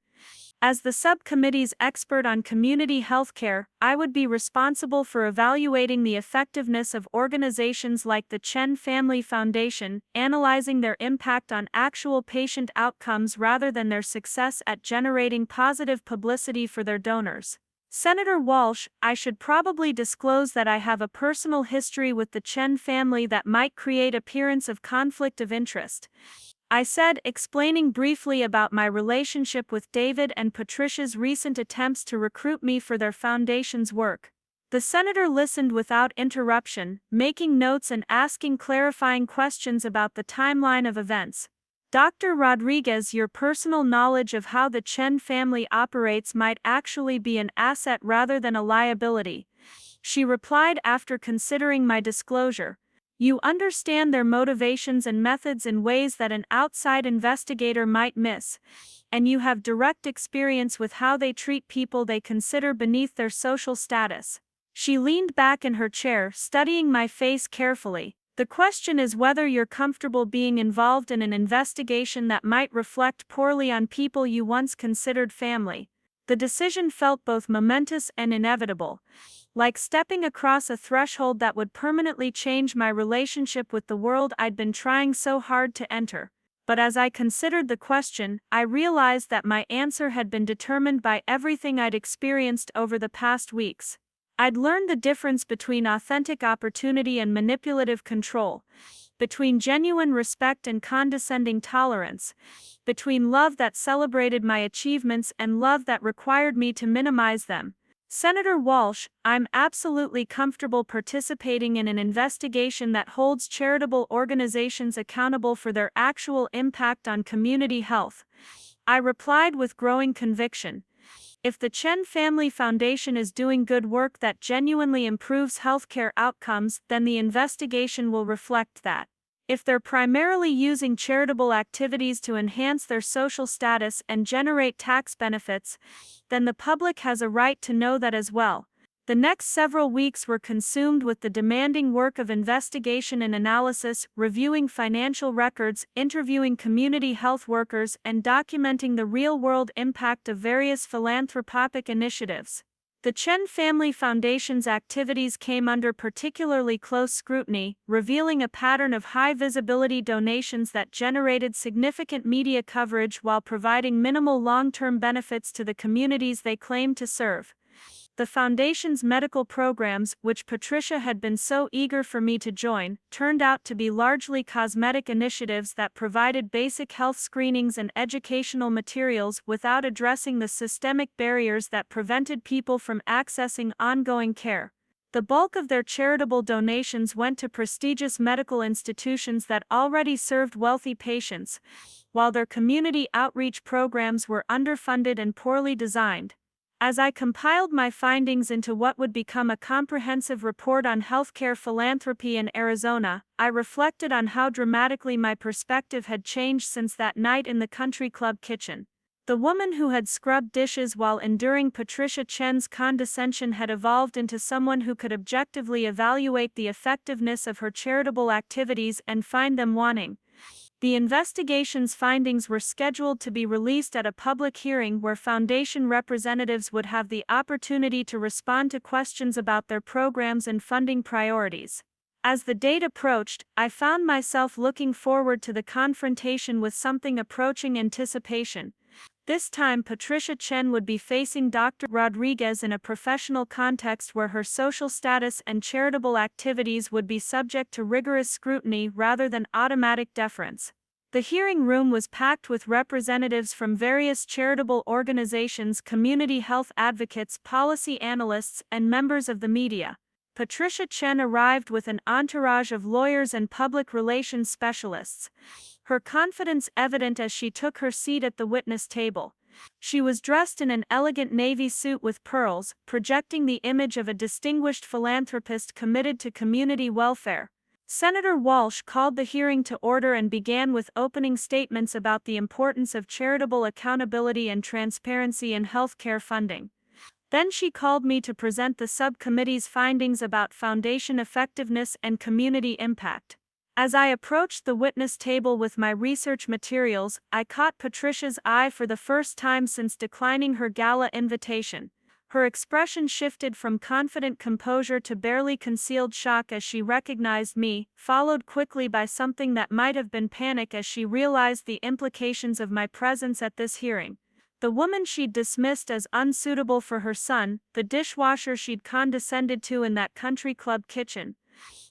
As the subcommittee's expert on community healthcare, I would be responsible for evaluating the effectiveness of organizations like the Chen Family Foundation, analyzing their impact on actual patient outcomes rather than their success at generating positive publicity for their donors. Senator Walsh, I should probably disclose that I have a personal history with the Chen family that might create appearance of conflict of interest, I said, explaining briefly about my relationship with David and Patricia's recent attempts to recruit me for their foundation's work. The senator listened without interruption, making notes and asking clarifying questions about the timeline of events. Dr. Rodriguez, your personal knowledge of how the Chen family operates might actually be an asset rather than a liability, she replied after considering my disclosure. You understand their motivations and methods in ways that an outside investigator might miss, and you have direct experience with how they treat people they consider beneath their social status. She leaned back in her chair, studying my face carefully. The question is whether you're comfortable being involved in an investigation that might reflect poorly on people you once considered family. The decision felt both momentous and inevitable, like stepping across a threshold that would permanently change my relationship with the world I'd been trying so hard to enter. But as I considered the question, I realized that my answer had been determined by everything I'd experienced over the past weeks. I'd learned the difference between authentic opportunity and manipulative control, between genuine respect and condescending tolerance, between love that celebrated my achievements and love that required me to minimize them. Senator Walsh, I'm absolutely comfortable participating in an investigation that holds charitable organizations accountable for their actual impact on community health, I replied with growing conviction. If the Chen Family Foundation is doing good work that genuinely improves healthcare outcomes, then the investigation will reflect that. If they're primarily using charitable activities to enhance their social status and generate tax benefits, then the public has a right to know that as well. The next several weeks were consumed with the demanding work of investigation and analysis, reviewing financial records, interviewing community health workers, and documenting the real-world impact of various philanthropic initiatives. The Chen Family Foundation's activities came under particularly close scrutiny, revealing a pattern of high-visibility donations that generated significant media coverage while providing minimal long-term benefits to the communities they claimed to serve. The foundation's medical programs, which Patricia had been so eager for me to join, turned out to be largely cosmetic initiatives that provided basic health screenings and educational materials without addressing the systemic barriers that prevented people from accessing ongoing care. The bulk of their charitable donations went to prestigious medical institutions that already served wealthy patients, while their community outreach programs were underfunded and poorly designed. As I compiled my findings into what would become a comprehensive report on healthcare philanthropy in Arizona, I reflected on how dramatically my perspective had changed since that night in the country club kitchen. The woman who had scrubbed dishes while enduring Patricia Chen's condescension had evolved into someone who could objectively evaluate the effectiveness of her charitable activities and find them wanting. The investigation's findings were scheduled to be released at a public hearing where foundation representatives would have the opportunity to respond to questions about their programs and funding priorities. As the date approached, I found myself looking forward to the confrontation with something approaching anticipation. This time Patricia Chen would be facing Dr. Rodriguez in a professional context where her social status and charitable activities would be subject to rigorous scrutiny rather than automatic deference. The hearing room was packed with representatives from various charitable organizations, community health advocates, policy analysts, and members of the media. Patricia Chen arrived with an entourage of lawyers and public relations specialists, her confidence evident as she took her seat at the witness table. She was dressed in an elegant navy suit with pearls, projecting the image of a distinguished philanthropist committed to community welfare. Senator Walsh called the hearing to order and began with opening statements about the importance of charitable accountability and transparency in healthcare funding. Then she called me to present the subcommittee's findings about foundation effectiveness and community impact. As I approached the witness table with my research materials, I caught Patricia's eye for the first time since declining her gala invitation. Her expression shifted from confident composure to barely concealed shock as she recognized me, followed quickly by something that might have been panic as she realized the implications of my presence at this hearing. The woman she'd dismissed as unsuitable for her son, the dishwasher she'd condescended to in that country club kitchen,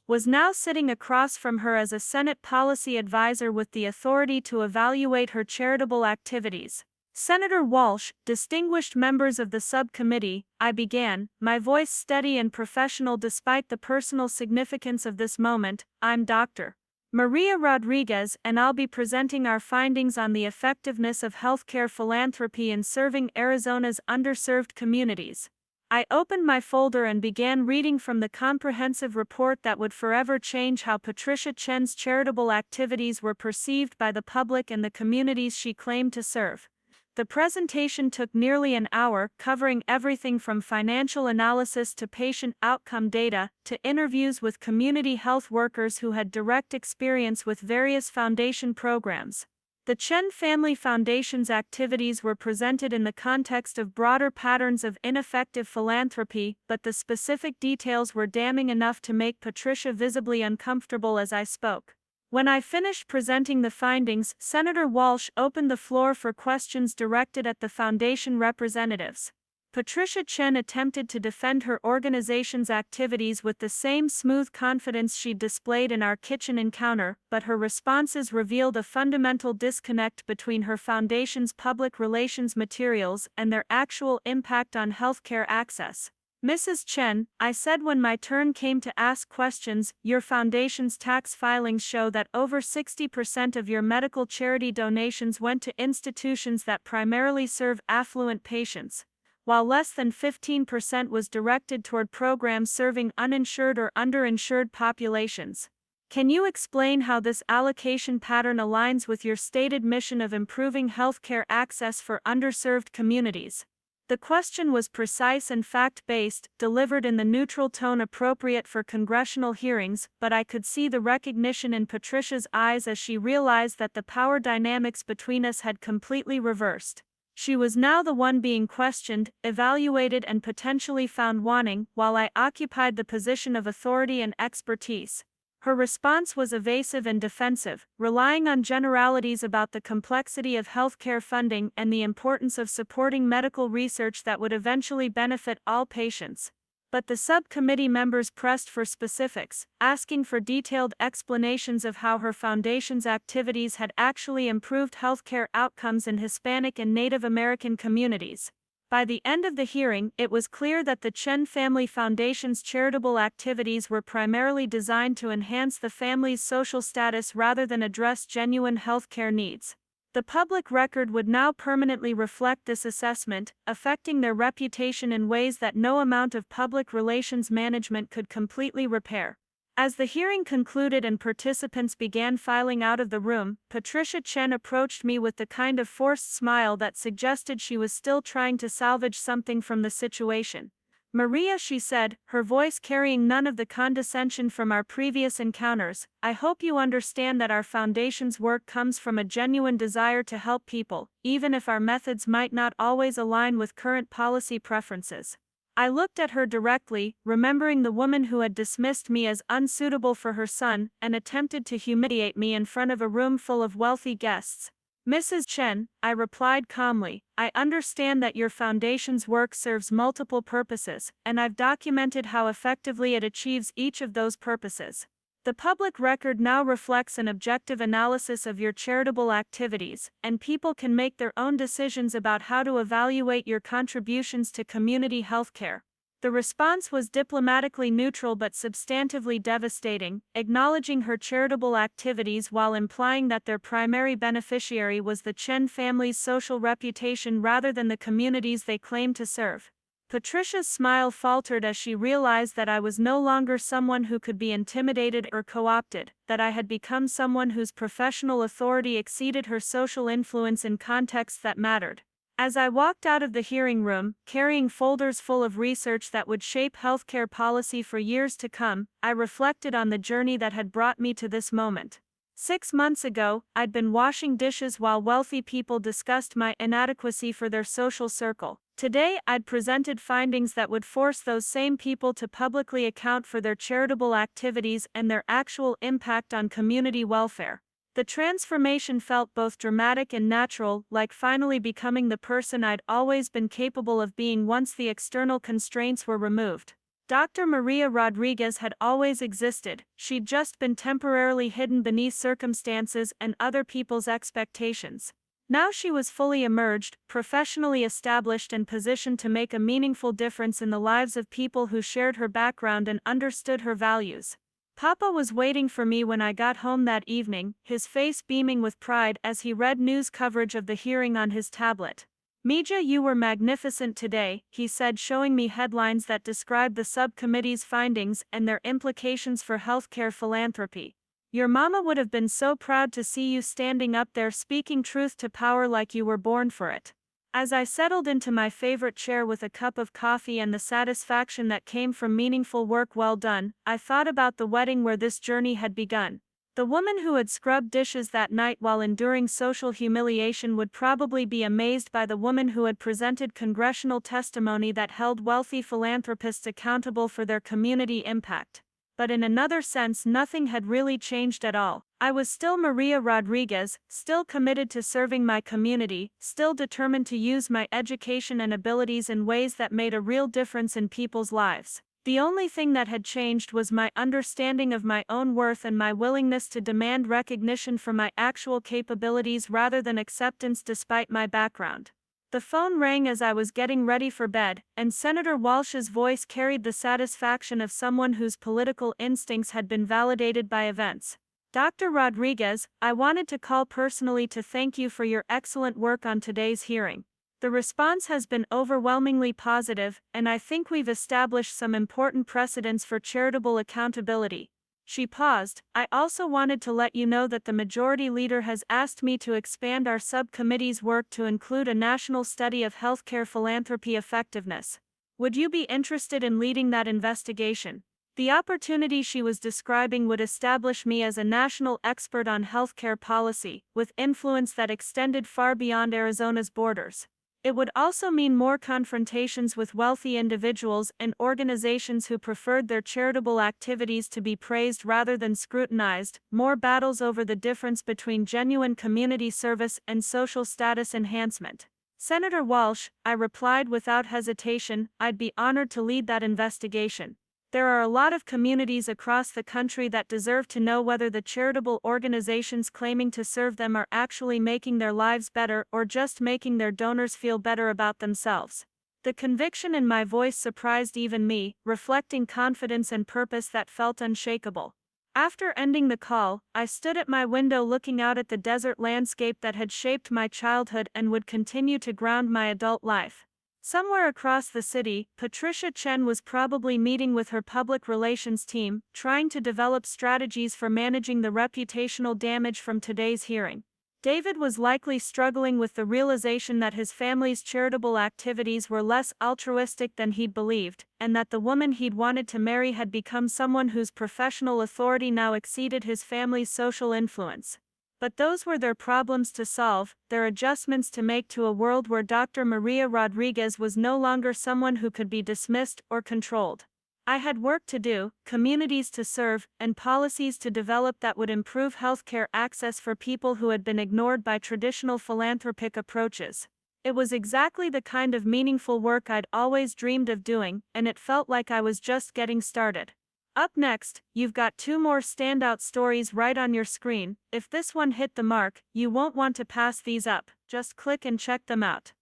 was now sitting across from her as a Senate policy advisor with the authority to evaluate her charitable activities. Senator Walsh, distinguished members of the subcommittee, I began, my voice steady and professional despite the personal significance of this moment. I'm Dr. Maria Rodriguez, and I'll be presenting our findings on the effectiveness of healthcare philanthropy in serving Arizona's underserved communities. I opened my folder and began reading from the comprehensive report that would forever change how Patricia Chen's charitable activities were perceived by the public and the communities she claimed to serve. The presentation took nearly an hour, covering everything from financial analysis to patient outcome data, to interviews with community health workers who had direct experience with various foundation programs. The Chen Family Foundation's activities were presented in the context of broader patterns of ineffective philanthropy, but the specific details were damning enough to make Patricia visibly uncomfortable as I spoke. When I finished presenting the findings, Senator Walsh opened the floor for questions directed at the foundation representatives. Patricia Chen attempted to defend her organization's activities with the same smooth confidence she'd displayed in our kitchen encounter, but her responses revealed a fundamental disconnect between her foundation's public relations materials and their actual impact on healthcare access. Mrs. Chen, I said when my turn came to ask questions, your foundation's tax filings show that over 60% of your medical charity donations went to institutions that primarily serve affluent patients, while less than 15% was directed toward programs serving uninsured or underinsured populations. Can you explain how this allocation pattern aligns with your stated mission of improving healthcare access for underserved communities? The question was precise and fact-based, delivered in the neutral tone appropriate for congressional hearings, but I could see the recognition in Patricia's eyes as she realized that the power dynamics between us had completely reversed. She was now the one being questioned, evaluated, and potentially found wanting, while I occupied the position of authority and expertise. Her response was evasive and defensive, relying on generalities about the complexity of healthcare funding and the importance of supporting medical research that would eventually benefit all patients. But the subcommittee members pressed for specifics, asking for detailed explanations of how her foundation's activities had actually improved healthcare outcomes in Hispanic and Native American communities. By the end of the hearing, it was clear that the Chen Family Foundation's charitable activities were primarily designed to enhance the family's social status rather than address genuine healthcare needs. The public record would now permanently reflect this assessment, affecting their reputation in ways that no amount of public relations management could completely repair. As the hearing concluded and participants began filing out of the room, Patricia Chen approached me with the kind of forced smile that suggested she was still trying to salvage something from the situation. Maria, she said, her voice carrying none of the condescension from our previous encounters, I hope you understand that our foundation's work comes from a genuine desire to help people, even if our methods might not always align with current policy preferences. I looked at her directly, remembering the woman who had dismissed me as unsuitable for her son and attempted to humiliate me in front of a room full of wealthy guests. Mrs. Chen, I replied calmly, I understand that your foundation's work serves multiple purposes, and I've documented how effectively it achieves each of those purposes. The public record now reflects an objective analysis of your charitable activities, and people can make their own decisions about how to evaluate your contributions to community healthcare. The response was diplomatically neutral but substantively devastating, acknowledging her charitable activities while implying that their primary beneficiary was the Chen family's social reputation rather than the communities they claimed to serve. Patricia's smile faltered as she realized that I was no longer someone who could be intimidated or co-opted, that I had become someone whose professional authority exceeded her social influence in contexts that mattered. As I walked out of the hearing room, carrying folders full of research that would shape healthcare policy for years to come, I reflected on the journey that had brought me to this moment. 6 months ago, I'd been washing dishes while wealthy people discussed my inadequacy for their social circle. Today, I'd presented findings that would force those same people to publicly account for their charitable activities and their actual impact on community welfare. The transformation felt both dramatic and natural, like finally becoming the person I'd always been capable of being once the external constraints were removed. Dr. Maria Rodriguez had always existed, she'd just been temporarily hidden beneath circumstances and other people's expectations. Now she was fully emerged, professionally established and positioned to make a meaningful difference in the lives of people who shared her background and understood her values. Papa was waiting for me when I got home that evening, his face beaming with pride as he read news coverage of the hearing on his tablet. "Mija, you were magnificent today," he said, showing me headlines that described the subcommittee's findings and their implications for healthcare philanthropy. "Your mama would have been so proud to see you standing up there speaking truth to power like you were born for it." As I settled into my favorite chair with a cup of coffee and the satisfaction that came from meaningful work well done, I thought about the wedding where this journey had begun. The woman who had scrubbed dishes that night while enduring social humiliation would probably be amazed by the woman who had presented congressional testimony that held wealthy philanthropists accountable for their community impact. But in another sense, nothing had really changed at all. I was still Maria Rodriguez, still committed to serving my community, still determined to use my education and abilities in ways that made a real difference in people's lives. The only thing that had changed was my understanding of my own worth and my willingness to demand recognition for my actual capabilities rather than acceptance despite my background. The phone rang as I was getting ready for bed, and Senator Walsh's voice carried the satisfaction of someone whose political instincts had been validated by events. "Dr. Rodriguez, I wanted to call personally to thank you for your excellent work on today's hearing. The response has been overwhelmingly positive, and I think we've established some important precedents for charitable accountability." She paused. "I also wanted to let you know that the majority leader has asked me to expand our subcommittee's work to include a national study of healthcare philanthropy effectiveness. Would you be interested in leading that investigation?" The opportunity she was describing would establish me as a national expert on healthcare policy, with influence that extended far beyond Arizona's borders. It would also mean more confrontations with wealthy individuals and organizations who preferred their charitable activities to be praised rather than scrutinized, more battles over the difference between genuine community service and social status enhancement. "Senator Walsh," I replied without hesitation, "I'd be honored to lead that investigation. There are a lot of communities across the country that deserve to know whether the charitable organizations claiming to serve them are actually making their lives better or just making their donors feel better about themselves." The conviction in my voice surprised even me, reflecting confidence and purpose that felt unshakable. After ending the call, I stood at my window looking out at the desert landscape that had shaped my childhood and would continue to ground my adult life. Somewhere across the city, Patricia Chen was probably meeting with her public relations team, trying to develop strategies for managing the reputational damage from today's hearing. David was likely struggling with the realization that his family's charitable activities were less altruistic than he'd believed, and that the woman he'd wanted to marry had become someone whose professional authority now exceeded his family's social influence. But those were their problems to solve, their adjustments to make to a world where Dr. Maria Rodriguez was no longer someone who could be dismissed or controlled. I had work to do, communities to serve, and policies to develop that would improve healthcare access for people who had been ignored by traditional philanthropic approaches. It was exactly the kind of meaningful work I'd always dreamed of doing, and it felt like I was just getting started. Up next, you've got 2 more standout stories right on your screen. If this one hit the mark, you won't want to pass these up, just click and check them out.